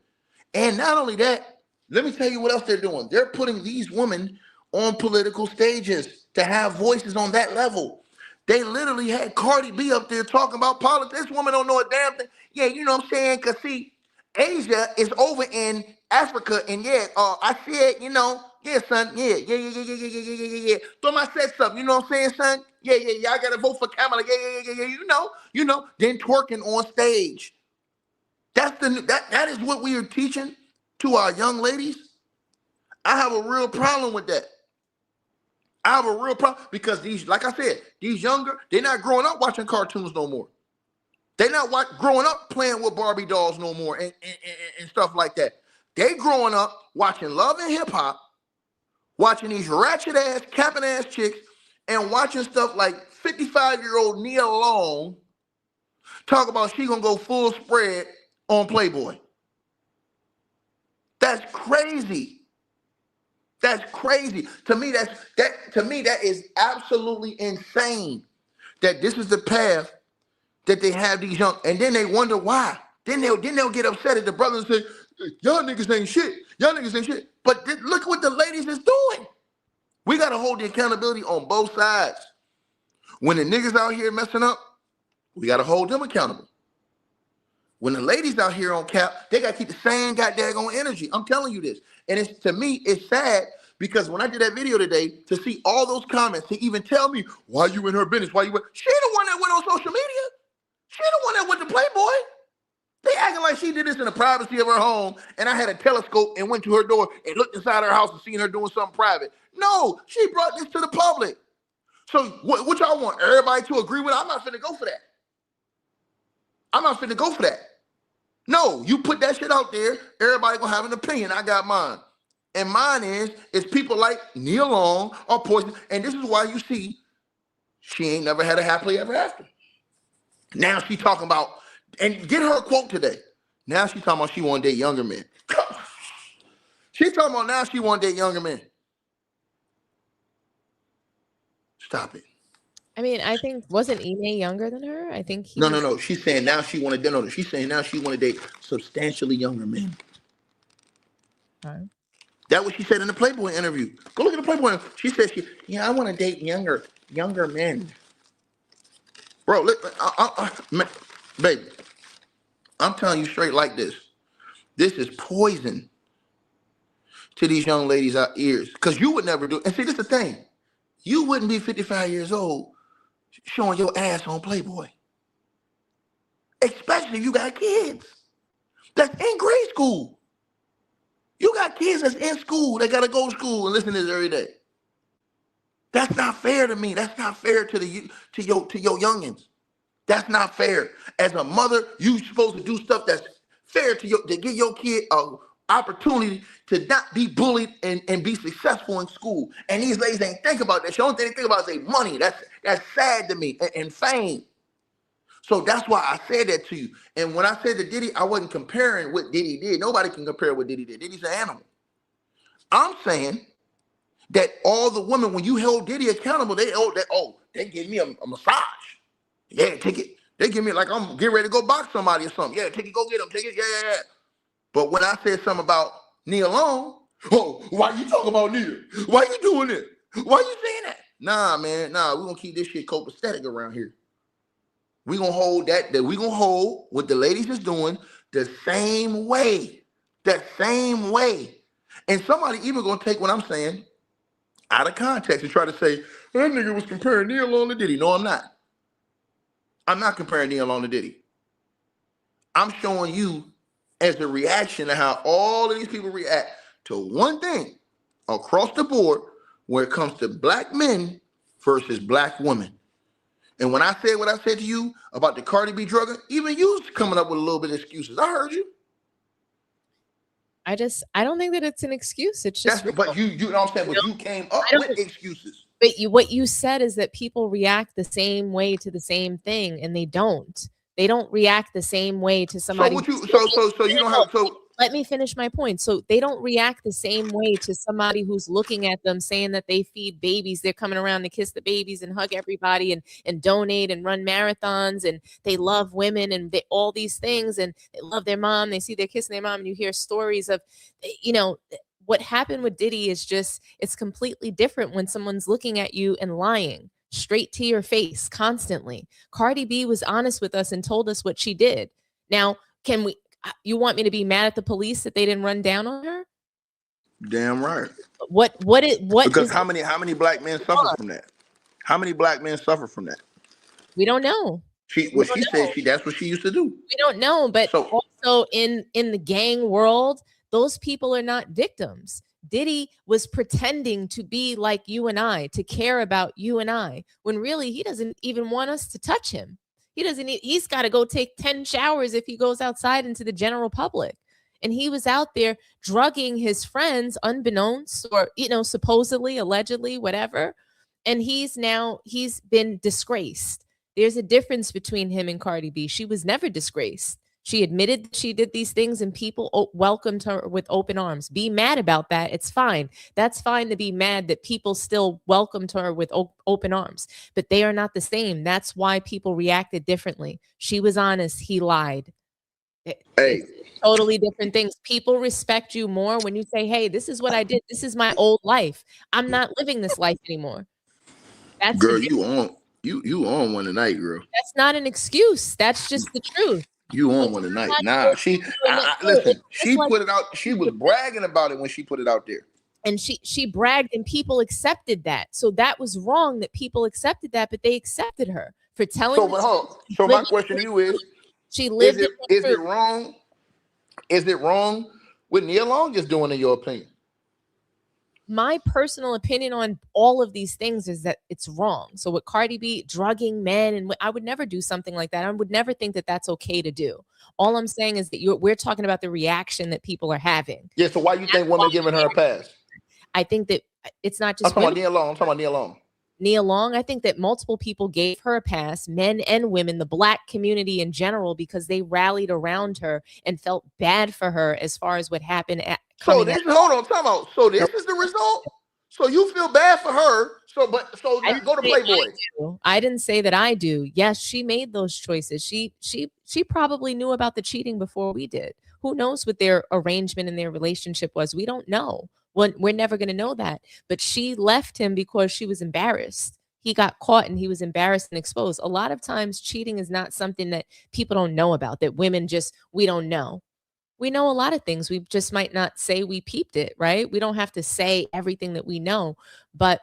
and not only that, let me tell you what else they're doing. They're putting these women on political stages to have voices on that level. They literally had Cardi B up there talking about politics. This woman don't know a damn thing. Yeah, you know what I'm saying? Because see, Asia is over in Africa, and yeah, I said, you know, yeah, son, yeah. Throw said something, you know what I'm saying, son? Yeah. I gotta vote for Kamala. Yeah. You know. Then twerking on stage. That is what we are teaching to our young ladies. I have a real problem with that. I have a real problem because these, like I said, these younger, they're not growing up watching cartoons no more. They're not growing up playing with Barbie dolls no more and stuff like that. They growing up watching Love and Hip Hop, watching these ratchet ass, capping ass chicks, and watching stuff like 55-year-old Nia Long talk about she gonna go full spread on Playboy. That's crazy. That's crazy. To me, that is absolutely insane that this is the path that they have these young, and then they wonder why. Then they'll get upset at the brothers and say, y'all niggas ain't shit. Y'all niggas ain't shit. But look what the ladies is doing. We got to hold the accountability on both sides. When the niggas out here messing up, we got to hold them accountable. When the ladies out here on cap, they got to keep the same goddamn energy. I'm telling you this. And it's, to me, it's sad because when I did that video today, to see all those comments, to even tell me, why you in her business? Why you went? She the one that went on social media. She the one that went to Playboy. They acting like she did this in the privacy of her home, and I had a telescope and went to her door and looked inside her house and seen her doing something private. No, she brought this to the public. So what y'all want? Everybody to agree with? I'm not finna go for that. I'm not finna go for that. No, you put that shit out there, everybody gonna have an opinion. I got mine. And mine is people like Nia Long or Poison. And this is why you see she ain't never had a happily ever after. Now she talking about, and get her a quote today. Now she talking about she want to date younger men. She talking about now she want to date younger men. Stop it. I mean, I think, wasn't Ine younger than her? I think he No. She's saying now she want to date. She's saying now she want to date substantially younger men. Okay. That's what she said in the Playboy interview. Go look at the Playboy interview. She said I want to date younger men. Bro, look, baby, I'm telling you straight like this. This is poison to these young ladies' ears. Because you would never do it. And see, this is the thing. You wouldn't be 55 years old showing your ass on Playboy. Especially if you got kids that's in grade school. You got kids that's in school. They got to go to school and listen to this every day. That's not fair to me. That's not fair to your youngins. That's not fair. As a mother, you supposed to do stuff that's fair to give your kid an opportunity to not be bullied and be successful in school. And these ladies ain't think about that. The only thing they think about is money. That's sad to me, and fame. So that's why I said that to you. And when I said to Diddy, I wasn't comparing what Diddy did. Nobody can compare what Diddy did. Diddy's an animal. I'm saying that all the women, when you held Diddy accountable, they give me a massage. Yeah, take it. They give me like I'm getting ready to go box somebody or something. Yeah, take it, go get them. Take it. Yeah. But when I said something about Nia Long, why you talking about Nia? Why you doing it? Why you saying that? Nah, man. Nah, we're going to keep this shit copacetic around here. We're going to hold that we're going to hold what the ladies is doing the same way. That same way. And somebody even going to take what I'm saying out of context and try to say, that nigga was comparing Nia Long to Diddy. No, I'm not. I'm not comparing Nia Long to Diddy. I'm showing you as a reaction to how all of these people react to one thing across the board when it comes to black men versus black women. And when I said what I said to you about the Cardi B drugger, even you was coming up with a little bit of excuses. I heard you. I don't think that it's an excuse. It's just, but you know what I'm saying? But you came up with excuses. But what you said is that people react the same way to the same thing, and they don't. They don't react the same way to somebody. So you don't have let me finish my point. So they don't react the same way to somebody who's looking at them saying that they feed babies. They're coming around to kiss the babies and hug everybody and donate and run marathons and they love women and all these things and they love their mom. They see they're kissing their mom and you hear stories of, what happened with Diddy is just, it's completely different when someone's looking at you and lying straight to your face constantly. Cardi B was honest with us and told us what she did. Now, you want me to be mad at the police that they didn't run down on her? Damn right. What because how many black men suffer from that? How many black men suffer from that? We don't know. She said that's what she used to do. We don't know, but also in the gang world, those people are not victims. Diddy was pretending to be like you and I, to care about you and I, when really he doesn't even want us to touch him. He's got to go take 10 showers if he goes outside into the general public. And he was out there drugging his friends unbeknownst or, supposedly, allegedly, whatever. And he's been disgraced. There's a difference between him and Cardi B. She was never disgraced. She admitted that she did these things and people welcomed her with open arms. Be mad about that. It's fine. That's fine to be mad that people still welcomed her with open arms, but they are not the same. That's why people reacted differently. She was honest. He lied. It's totally different things. People respect you more when you say, hey, this is what I did. This is my old life. I'm not living this life anymore. That's girl, you on one tonight, girl. That's not an excuse. That's just the truth. You on one tonight. Nah, listen, she put it out. She was bragging about it when she put it out there. And she bragged and people accepted that. So that was wrong that people accepted that, but they accepted her for telling. So my question to you is, she lived is it wrong? Is it wrong with Nia Long just doing, in your opinion? My personal opinion on all of these things is that it's wrong. So with Cardi B drugging men, and I would never do something like that. I would never think that that's okay to do. All I'm saying is that we're talking about the reaction that people are having. Yeah. So why you think women giving her a pass? I think that it's not just. I'm talking about Nia Long. Nia Long, I think that multiple people gave her a pass, men and women, the black community in general, because they rallied around her and felt bad for her as far as what happened at. So this is the result. So you feel bad for her. So go to Playboy. I didn't say that I do. Yes, she made those choices. She probably knew about the cheating before we did. Who knows what their arrangement and their relationship was? We don't know. We're never going to know that. But she left him because she was embarrassed. He got caught and he was embarrassed and exposed. A lot of times cheating is not something that people don't know about, that women we don't know. We know a lot of things. We just might not say we peeped it, right? We don't have to say everything that we know. But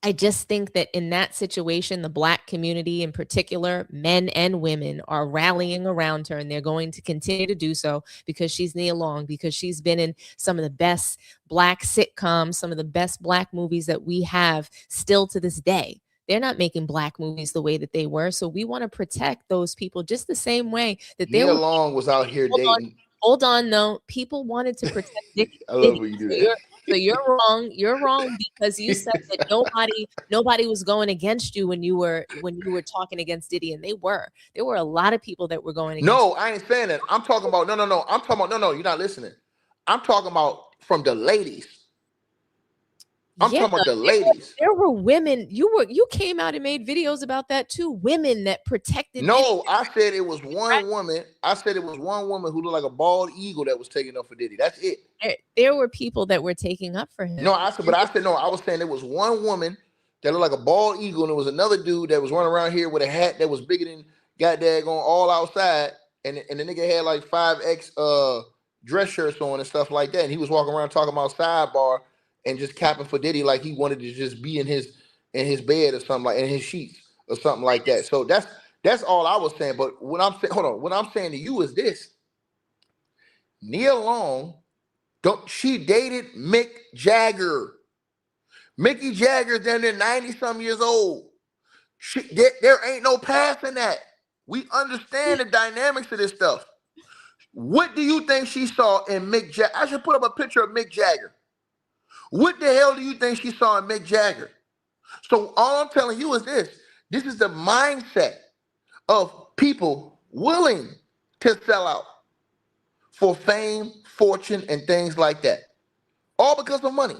I just think that in that situation, the black community in particular, men and women, are rallying around her, and they're going to continue to do so because she's Nia Long, because she's been in some of the best black sitcoms, some of the best black movies that we have still to this day. They're not making black movies the way that they were. So we want to protect those people just the same way that Nia Long was out here dating. Hold on, though. People wanted to protect Diddy. I love when you do that. So you're wrong. You're wrong because you said that nobody was going against you when you were talking against Diddy, and they were. There were a lot of people that were going against. No, I ain't saying that. I'm talking about no. I'm talking about no. You're not listening. I'm talking about from the ladies. I'm talking about the ladies. There were women. You came out and made videos about that too. Women that protected. No, I said it was one woman. I said it was one woman who looked like a bald eagle that was taking up for Diddy. That's it. There were people that were taking up for him. No, I said no. I was saying it was one woman that looked like a bald eagle, and there was another dude that was running around here with a hat that was bigger than goddamn going all outside, and the nigga had like 5X dress shirts on and stuff like that, and he was walking around talking about sidebar and just capping for Diddy like he wanted to just be in his bed or something, like in his sheets or something like that. So that's all I was saying. But what I'm saying to you is this: Nia Long, she dated Mick Jagger. Mickey Jagger's down there 90-some years old. There ain't no passing that. We understand the dynamics of this stuff. What do you think she saw in Mick Jagger? I should put up a picture of Mick Jagger. What the hell do you think she saw in Mick Jagger? So all I'm telling you is this. This is the mindset of people willing to sell out for fame, fortune, and things like that. All because of money.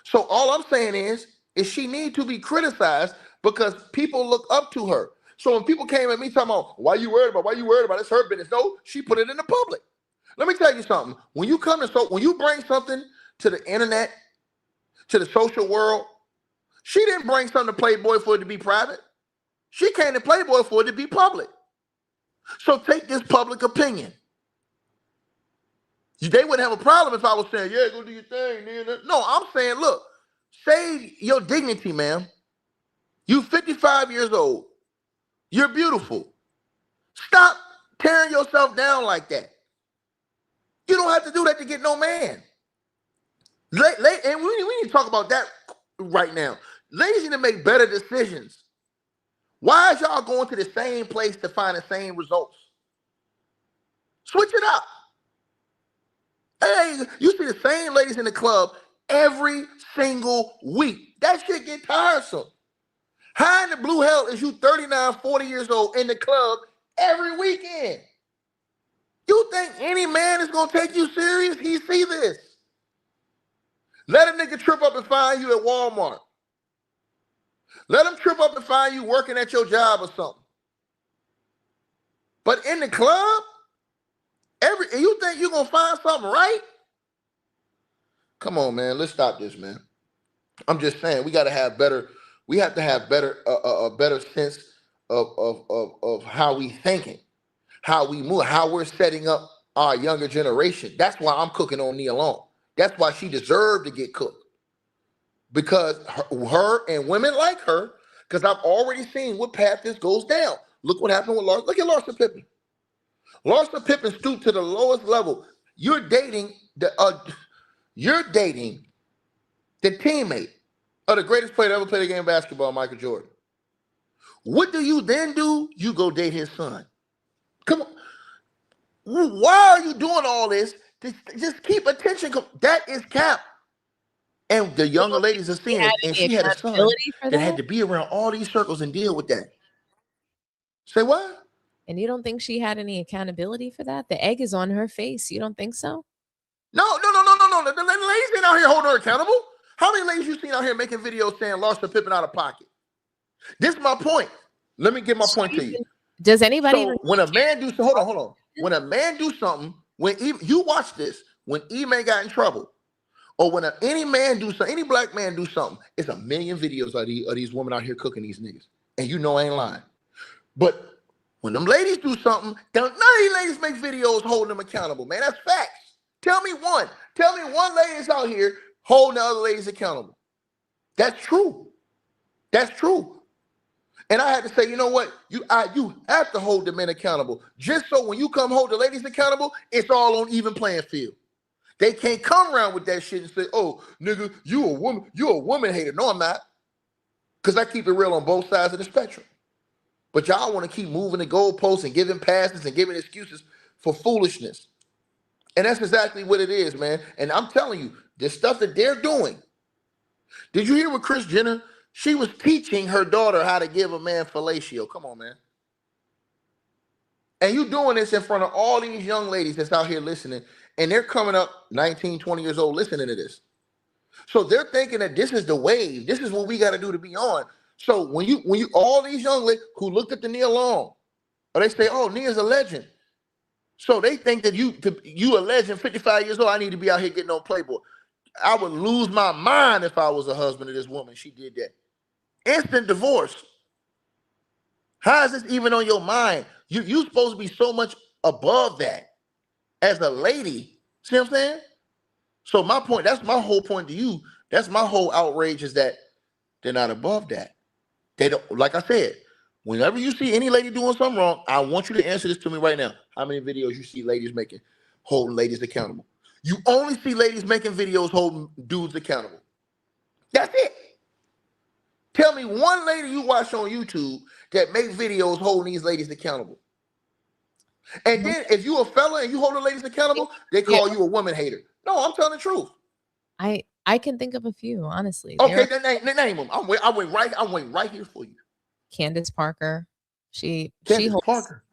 So all I'm saying is she need to be criticized because people look up to her. So when people came at me talking about why you worried about it's her business. No, she put it in the public. Let me tell you something. When you bring something to the internet, to the social world, she didn't bring something to Playboy for it to be private. She came to Playboy for it to be public. So take this public opinion. They wouldn't have a problem if I was saying, yeah, go do your thing. No, I'm saying, look, save your dignity, ma'am. You 55 years old. You're beautiful. Stop tearing yourself down like that. You don't have to do that to get no man. And we need to talk about that right now. Ladies need to make better decisions. Why is y'all going to the same place to find the same results? Switch it up. Hey, you see the same ladies in the club every single week. That shit get tiresome. How in the blue hell is you 39, 40 years old in the club every weekend? You think any man is going to take you serious? He see this. Let a nigga trip up and find you at Walmart. Let him trip up and find you working at your job or something. But in the club, you think you're going to find something right? Come on, man. Let's stop this, man. I'm just saying we got to have better. We have to have a better sense of how we thinking, how we move, how we're setting up our younger generation. That's why I'm cooking on Nia Long. That's why she deserved to get cooked. Because her and women like her, because I've already seen what path this goes down. Look what happened with Larsa. Look at Larsa Pippen. Larsa Pippen stooped to the lowest level. You're dating the teammate of the greatest player to ever play the game of basketball, Michael Jordan. What do you then do? You go date his son. Come on. Why are you doing all this? Just keep attention. That is cap. And the younger ladies are seeing it. And she had a son that had to be around all these circles and deal with that. Say what? And you don't think she had any accountability for that? The egg is on her face. You don't think so? No. The ladies ain't out here holding her accountable. How many ladies you seen out here making videos saying Larsa Pippen out of pocket? This is my point. Let me get my point to you. Does anybody? So when a man do hold on. When a man do something, you watch this, when E-Man got in trouble, or when any man do something, any black man do something, it's a million videos of these women out here cooking these niggas. And you know I ain't lying. But when them ladies do something, none of these ladies make videos holding them accountable, man. That's facts. Tell me one lady that's out here holding the other ladies accountable. That's true. That's true. And I had to say, you know what? You have to hold the men accountable. Just so when you come hold the ladies accountable, it's all on even playing field. They can't come around with that shit and say, oh, nigga, you a woman hater. No, I'm not. Because I keep it real on both sides of the spectrum. But y'all want to keep moving the goalposts and giving passes and giving excuses for foolishness. And that's exactly what it is, man. And I'm telling you, the stuff that they're doing. Did you hear what Kris Jenner? She was teaching her daughter how to give a man fellatio. Come on, man. And you doing this in front of all these young ladies that's out here listening. And they're coming up 19, 20 years old listening to this. So they're thinking that this is the wave. This is what we got to do to be on. So when you all these young ladies who looked at the Nia Long, or they say, oh, Nia's a legend. So they think that you a legend, 55 years old, I need to be out here getting on Playboy. I would lose my mind if I was a husband to this woman. She did that. Instant divorce. How is this even on your mind? You supposed to be so much above that as a lady. See what I'm saying? So my point, that's my whole point to you. That's my whole outrage is that they're not above that. They don't, like I said, whenever you see any lady doing something wrong, I want you to answer this to me right now. How many videos you see ladies making, holding ladies accountable? You only see ladies making videos holding dudes accountable. That's it. Tell me one lady you watch on YouTube that make videos holding these ladies accountable. And then if you a fella and you holding ladies accountable, they call you a woman hater. No, I'm telling the truth. I can think of a few, honestly. Okay, then name them. I went right here for you. Candace Parker. She holds, Parker.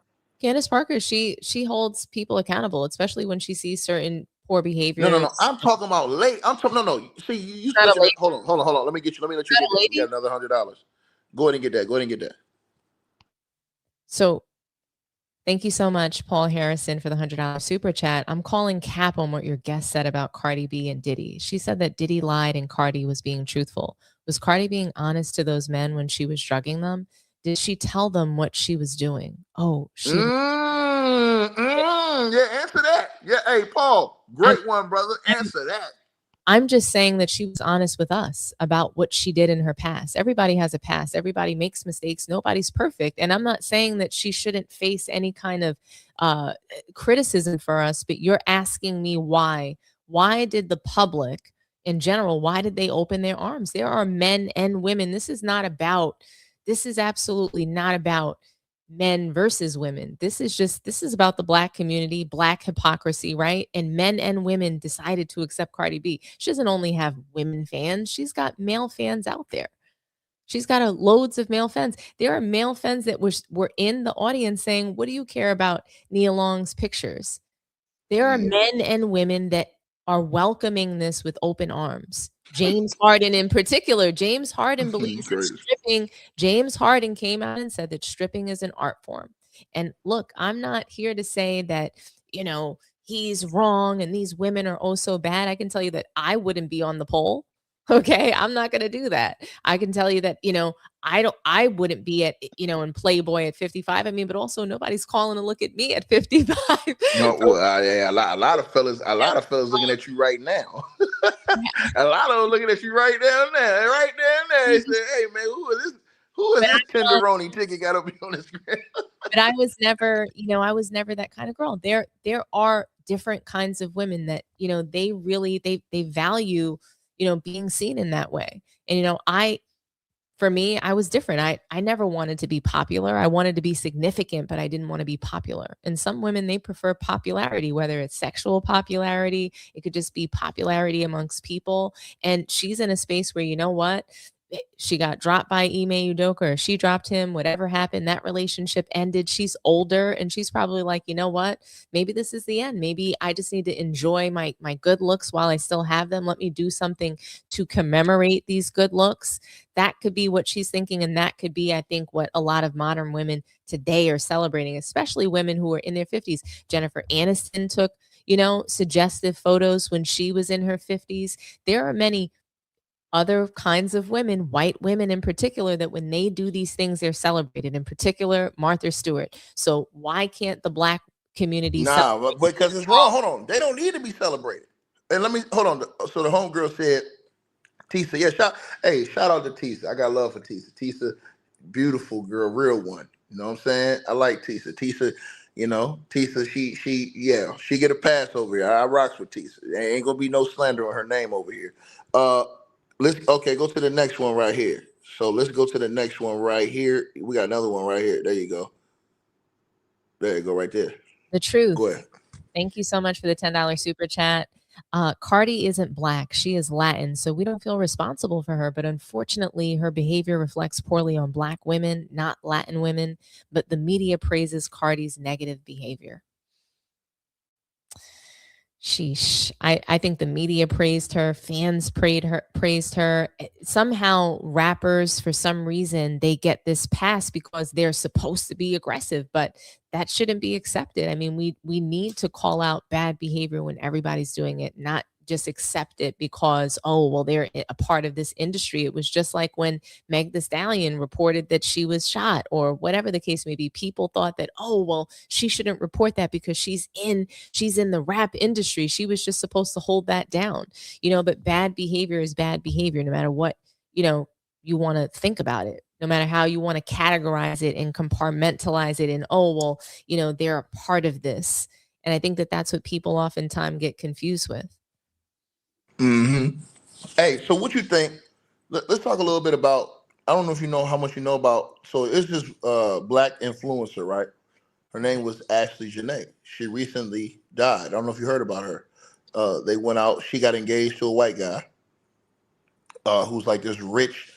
Candace Parker, she holds people accountable, especially when she sees certain poor No. behaviors. I'm talking about late. I'm talking. No. See, you Not a switching it. lady. Hold on. Let me get you. Let me let you Not get a this. We lady. got another $100. Go ahead and get that. Go ahead and get that. So thank you so much, Paul Harrison, for the $100 super chat. I'm calling cap on what your guest said about Cardi B and Diddy. She said that Diddy lied and Cardi was being truthful. Was Cardi being honest to those men when she was drugging them? Did she tell them what she was doing? Oh, she. Yeah, answer that. Yeah, hey, Paul, I'm, great one, brother. I'm Answer that. I'm just saying that she was honest with us about what she did in her past. Everybody has a past. Everybody makes mistakes. Nobody's perfect. And I'm not saying that she shouldn't face any kind of uh, criticism for us, but you're asking me why. Why did the public in general, why did they open their arms? There are men and women. This is absolutely not about men versus women. This is about the black community, black hypocrisy, right? And men and women decided to accept Cardi B. She doesn't only have women fans, she's got male fans out there. She's got loads of male fans. There are male fans that were in the audience saying, "What do you care about Nia Long's pictures?" There are Yeah. men and women that are welcoming this with open arms. James Harden in particular, James Harden believes that Crazy. stripping James Harden came out and said that stripping is an art form. And look, I'm not here to say that, he's wrong and these women are oh so bad. I can tell you that I wouldn't be on the poll. Okay, I'm not going to do that. I can tell you that, I wouldn't be at, in Playboy at 55. I mean, but also nobody's calling to look at me at 55. No, So, well, yeah, a lot of fellas looking at you right now. A lot of them looking at you right down there, right down there. They say, "Hey, man, who is this? Who is but this I'm not, tenderoni ticket got up here on the screen?" but I was never that kind of girl. There are different kinds of women that, they really they value, being seen in that way. And for me, I was different. I never wanted to be popular. I wanted to be significant, but I didn't want to be popular. And some women, they prefer popularity, whether it's sexual popularity, it could just be popularity amongst people. And she's in a space where, you know what? She got dropped by Ime Udoka, or she dropped him, whatever happened, that relationship ended. She's older and she's probably like, you know what? Maybe this is the end. Maybe I just need to enjoy my good looks while I still have them. Let me do something to commemorate these good looks. That could be what she's thinking. And that could be, I think, what a lot of modern women today are celebrating, especially women who are in their 50s. Jennifer Aniston took, suggestive photos when she was in her 50s. There are many other kinds of women, white women in particular, that when they do these things, they're celebrated, in particular, Martha Stewart. So why can't the black community Nah, celebrate because it's wrong. Hold on, they don't need to be celebrated. And let me hold on. So the homegirl said, "Tisa, yeah, shout out to Tisa. I got love for Tisa. Tisa, beautiful girl, real one. You know what I'm saying? I like Tisa. Tisa, Tisa, she get a pass over here. I rocks with Tisa. There ain't gonna be no slander on her name over here. Uh, go to the next one right here. So let's go to the next one right here. We got another one right here. There you go. There you go, right there. the Go truth? ahead. Thank you so much for the $10 super chat. Cardi isn't black. She is Latin. So we don't feel responsible for her. But unfortunately, her behavior reflects poorly on black women, not Latin women. But the media praises Cardi's negative behavior. Sheesh. I think the media praised her, fans praised her. Somehow rappers, for some reason, they get this pass because they're supposed to be aggressive, but that shouldn't be accepted. I mean, we need to call out bad behavior when everybody's doing it, not just accept it because, oh, well, they're a part of this industry. It was just like when Meg the Stallion reported that she was shot, or whatever the case may be. People thought that, oh, well, she shouldn't report that because she's in the rap industry. She was just supposed to hold that down. But bad behavior is bad behavior, no matter what, you want to think about it, no matter how you want to categorize it and compartmentalize it. And, oh, well, they're a part of this. And I think that that's what people oftentimes get confused with. Mm-hmm. Hey, so what you think? Let's talk a little bit about. I don't know if you know how much you know about. So it's this black influencer, right? Her name was Ashley Janae. She recently died. I don't know if you heard about her. They went out. She got engaged to a white guy who's like this rich,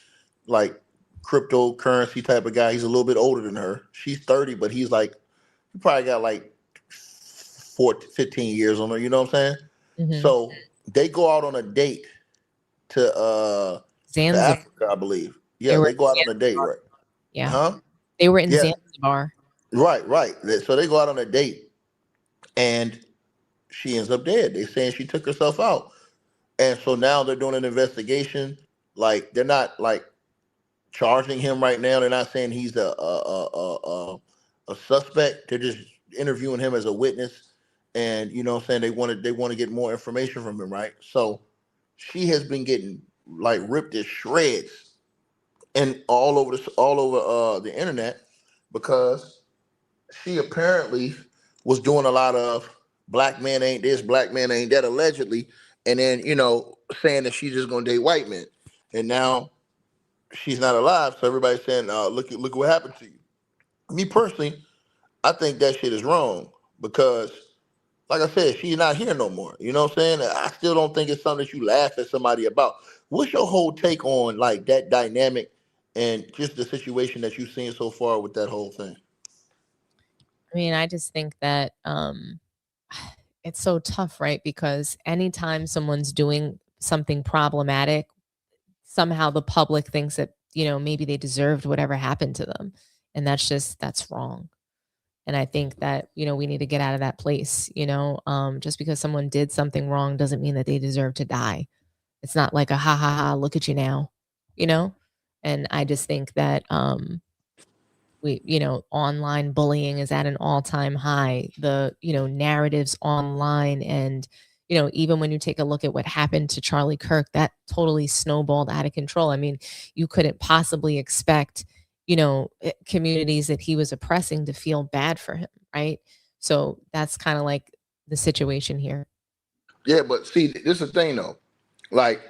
like cryptocurrency type of guy. He's a little bit older than her. She's 30, but he's like He probably got like 15 years on her. You know what I'm saying? Hmm. So they go out on a date to Zanzibar. Africa, I believe. They Yeah, were they go in out on a date, Zanzibar. right? Yeah. Huh? They were in Yeah, Zanzibar. right. So they go out on a date, and she ends up dead. They saying she took herself out, and so now they're doing an investigation. Like they're not like charging him right now. They're not saying he's a suspect. They're just interviewing him as a witness, and you know what I'm saying they want to get more information from him, right? So she has been getting like ripped to shreds and all over the internet because she apparently was doing a lot of black man ain't this, black man ain't that allegedly, and then saying that she's just gonna date white men, and now she's not alive, so everybody's saying, look what happened to you. Me personally, I think that shit is wrong because, like I said, she's not here no more. You know what I'm saying? I still don't think it's something that you laugh at somebody about. What's your whole take on like that dynamic and just the situation that you've seen so far with that whole thing? I mean, I just think that it's so tough, right? Because anytime someone's doing something problematic, somehow the public thinks that, maybe they deserved whatever happened to them. And that's wrong. And I think that, we need to get out of that place, just because someone did something wrong doesn't mean that they deserve to die. It's not like a ha ha ha, look at you now, you know? And I just think that online bullying is at an all-time high. The, narratives online and, even when you take a look at what happened to Charlie Kirk, that totally snowballed out of control. I mean, you couldn't possibly expect, communities that he was oppressing to feel bad for him, right? So that's kind of like the situation here. Yeah, but see, this is the thing though. Like,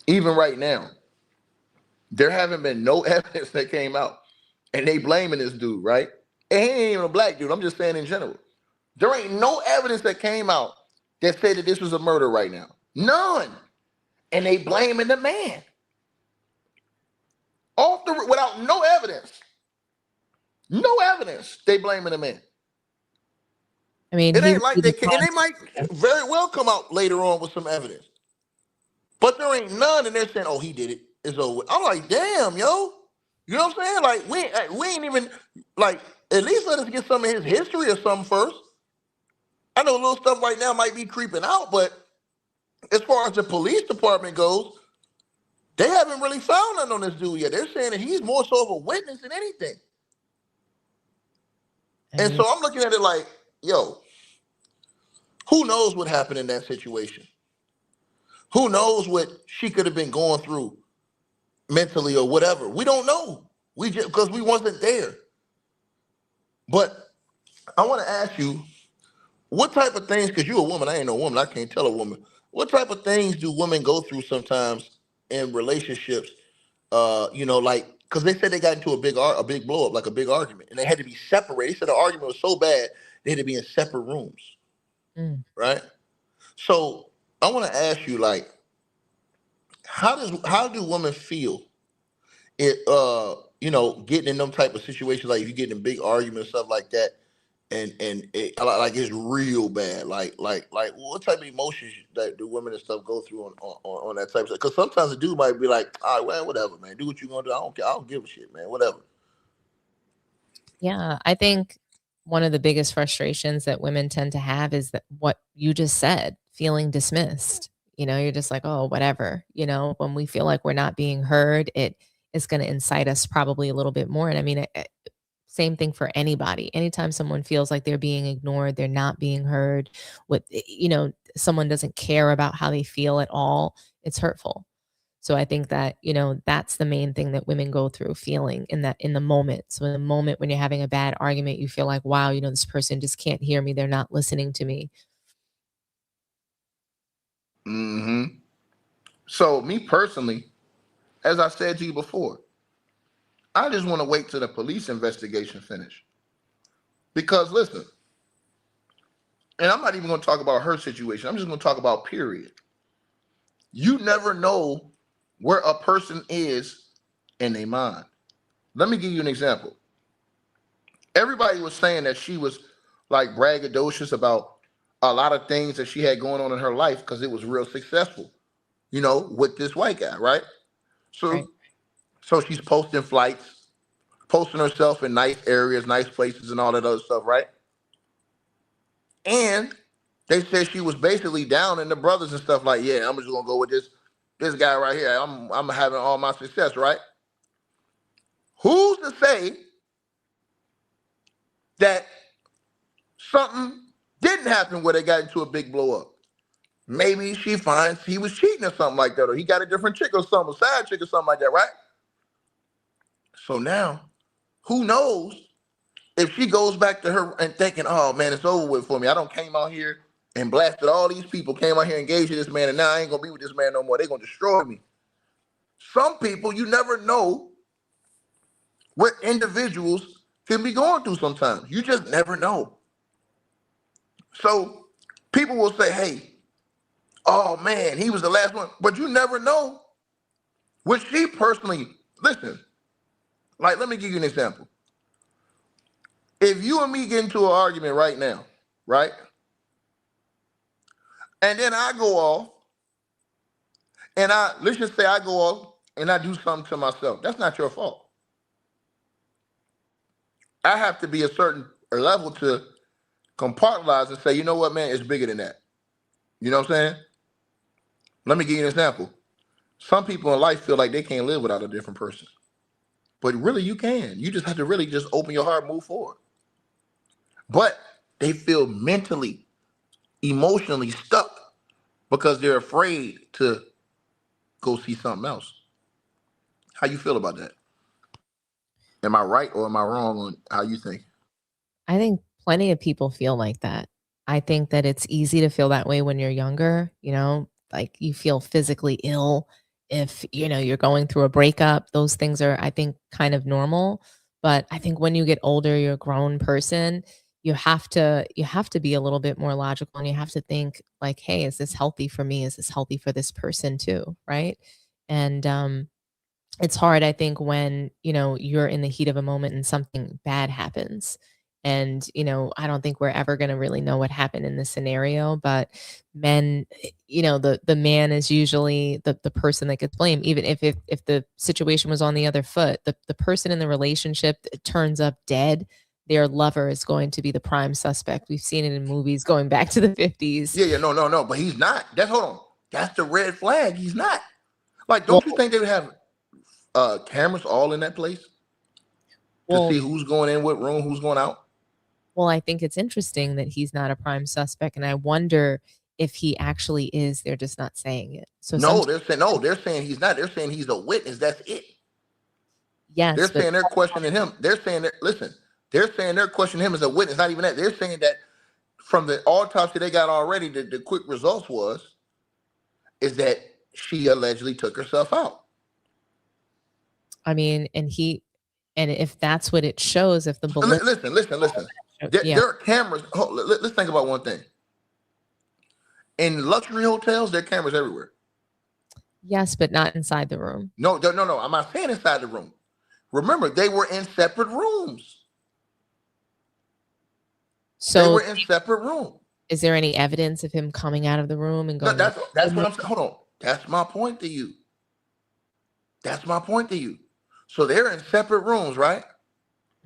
even right now, there haven't been no evidence that came out, and they blaming this dude, right? And he ain't even a black dude. I'm just saying in general. There ain't no evidence that came out that said that this was a murder right now. None. And they blaming the man without no evidence. No evidence. They blaming the man. I mean, It he ain't like they received can, and they might a very well come out later on with some evidence. But there ain't none, and they're saying, "Oh, he did it. It's over." I'm like, "Damn, yo." You know what I'm saying? Like we ain't even like at least let us get some of his history or something first. I know little stuff right now might be creeping out, but as far as the police department goes, they haven't really found nothing on this dude yet. They're saying that he's more so of a witness than anything. I And mean, so I'm looking at it like, yo, who knows what happened in that situation? Who knows what she could have been going through mentally or whatever? We don't know. We just because we wasn't there. But I want to ask you, what type of things? Because you're a woman, I ain't no woman. I can't tell a woman. What type of things do women go through sometimes in relationships? Like because they said they got into a big blow up, like a big argument, and they had to be separated. They said the argument was so bad they had to be in separate rooms, mm. right? So I want to ask you, like, how do women feel it? Getting in them type of situations, like if you get in big arguments, stuff like that, and it, like it's real bad. Like what type of emotions that do women and stuff go through on that type of stuff? Because sometimes a dude might be like, all right, well, whatever, man, do what you gonna do. I don't care. I don't give a shit, man. Whatever. Yeah, I think one of the biggest frustrations that women tend to have is that what you just said, feeling dismissed. You're just like, oh, whatever. When we feel like we're not being heard, it is going to incite us probably a little bit more. And I mean, same thing for anybody. Anytime someone feels like they're being ignored, they're not being heard, someone doesn't care about how they feel at all, it's hurtful. So I think that, that's the main thing that women go through feeling in the moment. So in the moment when you're having a bad argument, you feel like, wow, this person just can't hear me. They're not listening to me. Hmm. So me personally, as I said to you before, I just want to wait till the police investigation finish. Because listen, and I'm not even going to talk about her situation. I'm just going to talk about period. You never know where a person is in their mind. Let me give you an example. Everybody was saying that she was like braggadocious about a lot of things that she had going on in her life because it was real successful, with this white guy, right? Right. So so she's posting flights, posting herself in nice areas, nice places, and all that other stuff, right? And they said she was basically down in the brothers and stuff like, yeah, I'm just gonna go with this guy right here. I'm having all my success, right? Who's to say that something didn't happen where they got into a big blow up? Maybe she finds he was cheating or something like that, or he got a different chick or something, a side chick or something like that, right? So now, who knows if she goes back to her and thinking, oh man, it's over with for me. I don't came out here and blasted all these people, came out here engaged with this man, and now I ain't gonna be with this man no more. They're gonna destroy me. Some people, you never know what individuals can be going through sometimes. You just never know. So people will say, hey, oh man, he was the last one. But you never know. Would she personally, listen, like, let me give you an example. If you and me get into an argument right now, right? And then I go off, and let's just say I go off and I do something to myself. That's not your fault. I have to be a certain level to compartmentalize and say, you know what, man, it's bigger than that. You know what I'm saying? Let me give you an example. Some people in life feel like they can't live without a different person. But really, you can. You just have to really just open your heart and move forward. But they feel mentally, emotionally stuck because they're afraid to go see something else. How you feel about that? Am I right or am I wrong on how you think? I think plenty of people feel like that. I think that it's easy to feel that way when you're younger, like you feel physically ill if, you're going through a breakup. Those things are, I think, kind of normal. But I think when you get older, you're a grown person, you have to be a little bit more logical and you have to think like, hey, is this healthy for me? Is this healthy for this person too? Right. And it's hard, I think, when, you're in the heat of a moment and something bad happens. And, I don't think we're ever going to really know what happened in this scenario, but men, the man is usually the person that gets blamed, even if the situation was on the other foot, the person in the relationship that turns up dead, their lover is going to be the prime suspect. We've seen it in movies going back to the 50s. Yeah, no, no, no. But he's not. Hold on. That's the red flag. He's not. Like, don't you Well, think they would have cameras all in that place to well, see who's going in what room, who's going out? Well, I think it's interesting that he's not a prime suspect, and I wonder if he actually is. They're just not saying it. So No, sometimes, they're saying no. They're saying he's not. They're saying he's a witness. That's it. They're yes, but saying they're questioning him. They're saying that. Listen, they're saying they're questioning him as a witness. Not even that. They're saying that from the autopsy they got already, the quick results is that she allegedly took herself out. I mean, and if that's what it shows, if the balloon, Listen. yeah, There are cameras. Let's think about one thing. In luxury hotels, there are cameras everywhere. yes, but not inside the room. No, no, no. I'm not saying inside the room. Remember, they were in separate rooms. They So, were in separate rooms. is there any evidence of him coming out of the room and No, going? that's what I'm saying. Hold on. That's my point to you. That's my point to you. So they're in separate rooms, right?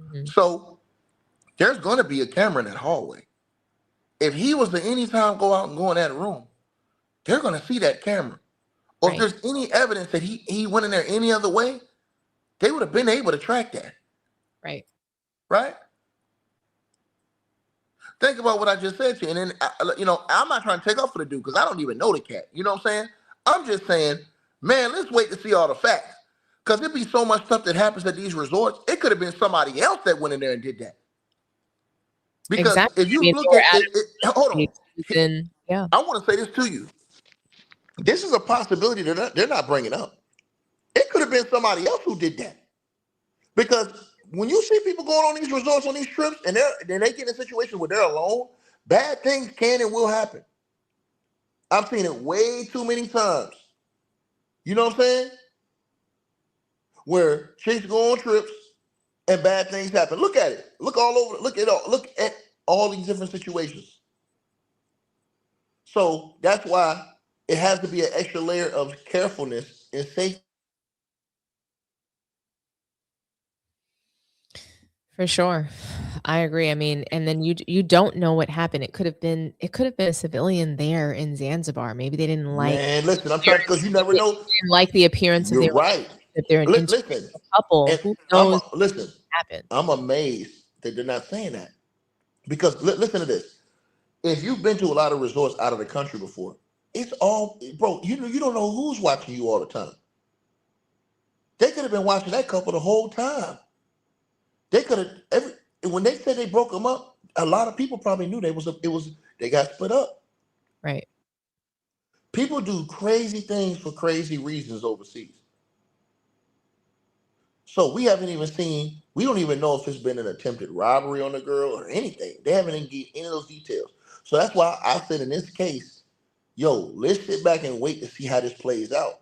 Mhm. So there's going to be a camera in that hallway. If he was to anytime go out and go in that room, they're going to see that camera. Or if Right, there's any evidence that he went in there any other way, they would have been able to track that, right. right? Think about what I just said to you. And then, I'm not trying to take up for the dude because I don't even know the cat. You know what I'm saying? I'm just saying, man, let's wait to see all the facts. Because there'd be so much stuff that happens at these resorts. It could have been somebody else that went in there and did that. Because Exactly. if I you mean, if look they were at at it, hold on. then yeah, I want to say this to you. This is a possibility that they're not bringing up. It could have been somebody else who did that. Because when you see people going on these resorts, on these trips, and they get in a situation where they're alone, bad things can and will happen. I've seen it way too many times. You know what I'm saying? Where chicks go on trips and bad things happen. Look at it. Look all over. Look at all these different situations. So that's why it has to be an extra layer of carefulness and safety. For sure. I agree. I mean, and then you don't know what happened. It could have been a civilian there in Zanzibar. Maybe they didn't like Man, listen, I'm trying because you appearance. never They know. didn't like the appearance of You're their right. relationship. They're an Listen, interracial couple. and Who knows what listen. happened? I'm amazed that they're not saying that because listen to this. If you've been to a lot of resorts out of the country before, it's all bro. You don't know who's watching you all the time. They could have been watching that couple the whole time. They could have every when they said they broke them up. A lot of people probably knew they got split up. Right. People do crazy things for crazy reasons overseas. So we haven't even seen. We don't even know if it's been an attempted robbery on the girl or anything. They haven't even given any of those details. So that's why I said in this case, yo, let's sit back and wait to see how this plays out.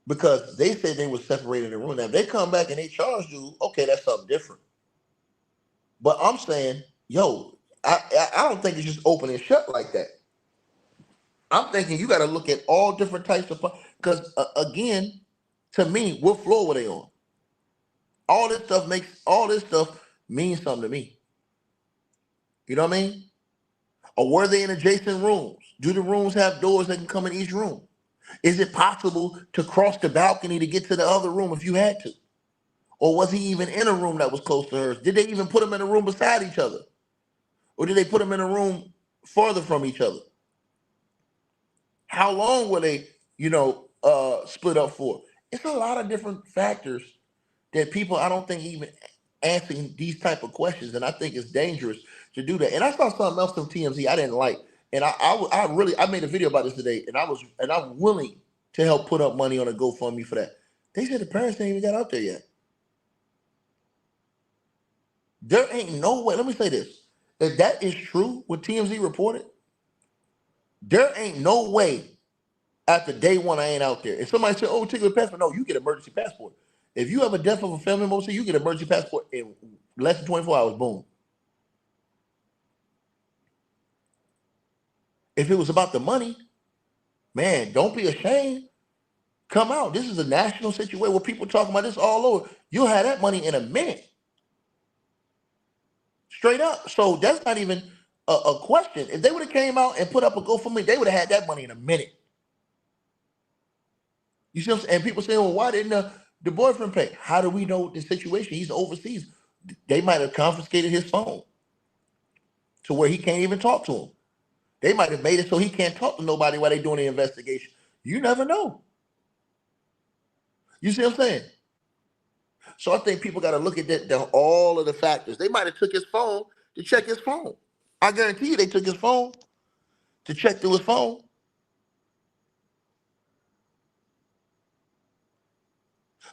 Because they said they were separated in the room. Now, if they come back and they charge you, okay, that's something different. But I'm saying, yo, I don't think it's just open and shut like that. I'm thinking you got to look at all different types of because again, to me, what floor were they on? All this stuff means something to me. You know what I mean? Or were they in adjacent rooms? Do the rooms have doors that can come in each room? Is it possible to cross the balcony to get to the other room if you had to? Or was he even in a room that was close to hers? Did they even put him in a room beside each other? Or did they put him in a room farther from each other? How long were they, split up for? It's a lot of different factors that people I don't think even answering these type of questions, and I think it's dangerous to do that. And I saw something else from TMZ I didn't like, and I made a video about this today, and I'm willing to help put up money on a GoFundMe for that. They said the parents ain't even got out there yet. There ain't no way. Let me say this: if that is true, what TMZ reported, there ain't no way after day one I ain't out there. If somebody said, "Oh, take a passport," no, you get emergency passport. If you have a death of a family member, you get emergency passport in less than 24 hours. Boom. If it was about the money, man, don't be ashamed. Come out. This is a national situation where people talking about this all over. You'll have that money in a minute. Straight up. So that's not even a question. If they would have came out and put up a GoFundMe, they would have had that money in a minute. You see what I'm saying? And people saying, well, why didn't the boyfriend pay? How do we know the situation? He's overseas. They might have confiscated his phone to where he can't even talk to him. They might have made it so he can't talk to nobody while they're doing the investigation. You never know. You see what I'm saying? So I think people got to look at all of the factors. They might have took his phone to check his phone. I guarantee you they took his phone to check through his phone.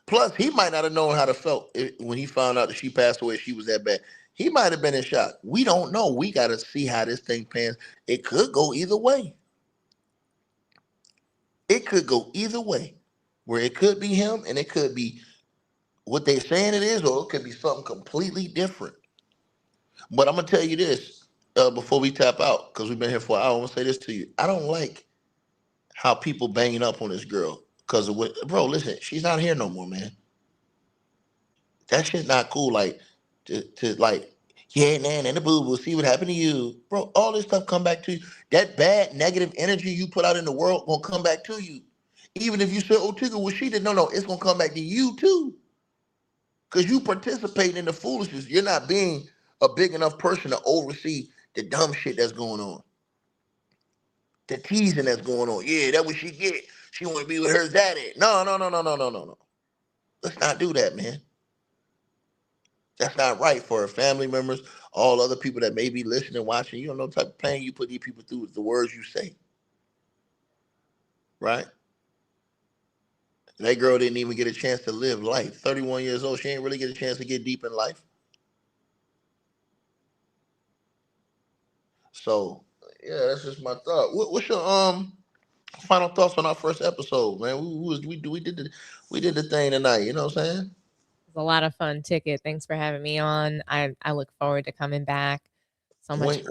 Plus, he might not have known how to felt when he found out that she passed away. She was that bad. He might have been in shock. We don't know. We got to see how this thing pans. It could go either way. It could go either way, where it could be him and it could be what they're saying it is, or it could be something completely different. But I'm gonna tell you this before we tap out, because we've been here for an hour. I'm gonna say this to you. I don't like how people banging up on this girl because of what, bro. Listen, she's not here no more, man. That shit's not cool. Like to like, yeah, man, and the boo will see what happened to you, bro. All this stuff come back to you. That bad negative energy you put out in the world gonna come back to you. Even if you say, "Oh, Tigger, well, she didn't." No, it's gonna come back to you too, because you participate in the foolishness. You're not being a big enough person to oversee the dumb shit that's going on, the teasing that's going on. Yeah, that what she get. She want to be with her daddy. No, no, no, no, no, no, no, no. Let's not do that, man. That's not right for her family members, all other people that may be listening, watching. You don't know the type of pain you put these people through with the words you say, right? That girl didn't even get a chance to live life. 31 years old, she ain't really get a chance to get deep in life. So, yeah, that's just my thought. What's your final thoughts on our first episode, man? We did the thing tonight. You know what I'm saying? was a lot of fun. Ticket, thanks for having me on. I look forward to coming back. So much. When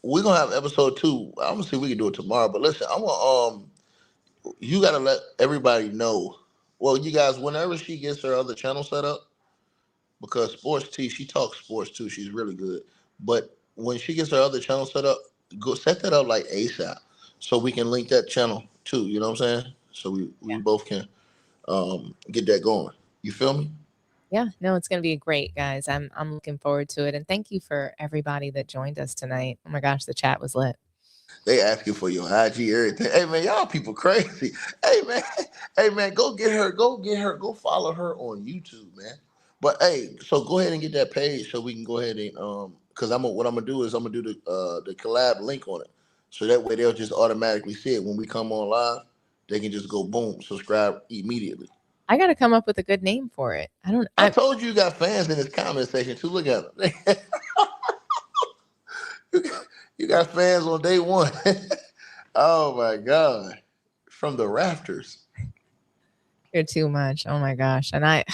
we're gonna have episode 2, I'm gonna see if we can do it tomorrow. But listen, I'm gonna you gotta let everybody know. Well, you guys, whenever she gets her other channel set up, because Sports T, she talks sports too. She's really good. But when she gets her other channel set up, go set that up like ASAP, so we can link that channel too. You know what I'm saying? So we both can get that going. You feel me? Yeah, no, it's gonna be great, guys. I'm looking forward to it, and thank you for everybody that joined us tonight. Oh my gosh, the chat was lit. They asking for your IG, everything. Hey man, y'all people crazy. Hey man, go get her, go follow her on YouTube, man. But hey, so go ahead and get that page so we can go ahead and because what I'm gonna do is I'm gonna do the collab link on it, so that way they'll just automatically see it when we come on live. They can just go boom, subscribe immediately. I got to come up with a good name for it. I told you got fans in this comment section too. Look at them. You got fans on day one. Oh my God. From the rafters. You're too much. Oh my gosh. And I'm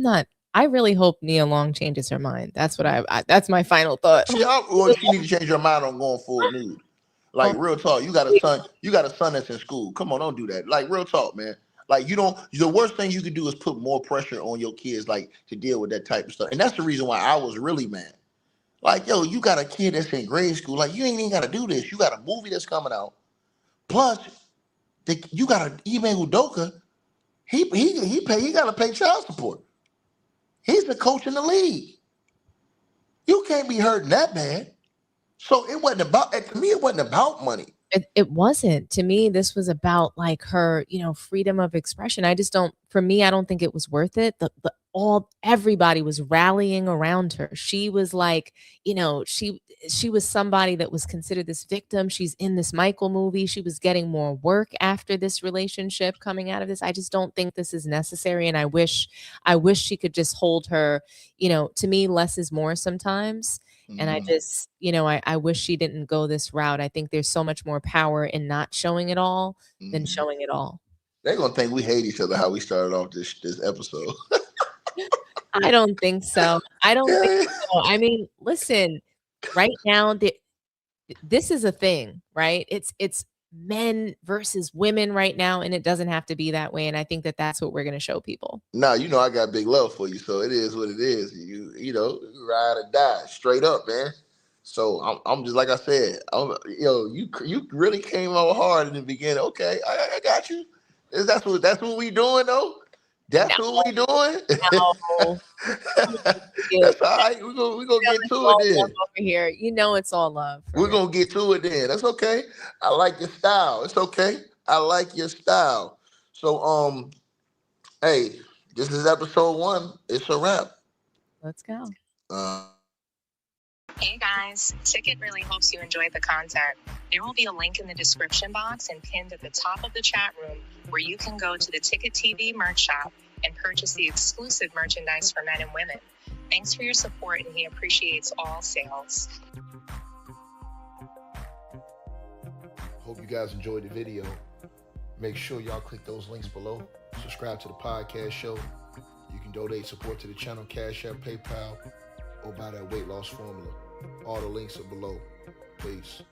not, I really hope Nia Long changes her mind. That's what that's my final thought. She need to change her mind on going full nude. Like real talk. You got a son that's in school. Come on, don't do that. Like real talk, man. Like the worst thing you could do is put more pressure on your kids, like to deal with that type of stuff. And that's the reason why I was really mad. Like, yo, you got a kid that's in grade school. Like, you ain't even got to do this. You got a movie that's coming out. Plus, you got an Ime Udoka. He got to pay child support. He's the coach in the league. You can't be hurting that bad. So to me, it wasn't about money. It wasn't. To me, this was about like her, freedom of expression. I don't think it was worth it. Everybody was rallying around her. She was like, she was somebody that was considered this victim. She's in this Michael movie. She was getting more work after this relationship coming out of this. I just don't think this is necessary. And I wish she could just hold her, to me, less is more sometimes. And I just, I wish she didn't go this route. I think there's so much more power in not showing it all than showing it all. They're going to think we hate each other, how we started off this episode. I don't think so. I mean, listen, right now, this is a thing, right? It's men versus women right now, and it doesn't have to be that way. And I think that's what we're going to show people. Nah, I got big love for you, so it is what it is. You ride or die, straight up, man. So I'm just like I said, you really came out hard in the beginning. Okay, I got you. That's what we doing though. That's what we doing. No. That's all right. We're gonna get to it then. Over here, it's all love. We're gonna get to it then. That's okay. I like your style. It's okay. I like your style. So hey, this is episode 1. It's a wrap. Let's go. Hey guys, Ticket really hopes you enjoyed the content. There will be a link in the description box and pinned at the top of the chat room where you can go to the Ticket TV merch shop and purchase the exclusive merchandise for men and women. Thanks for your support, and he appreciates all sales. Hope you guys enjoyed the video. Make sure y'all click those links below. Subscribe to the podcast show. You can donate support to the channel, Cash App, PayPal, or buy that weight loss formula. All the links are below. Peace.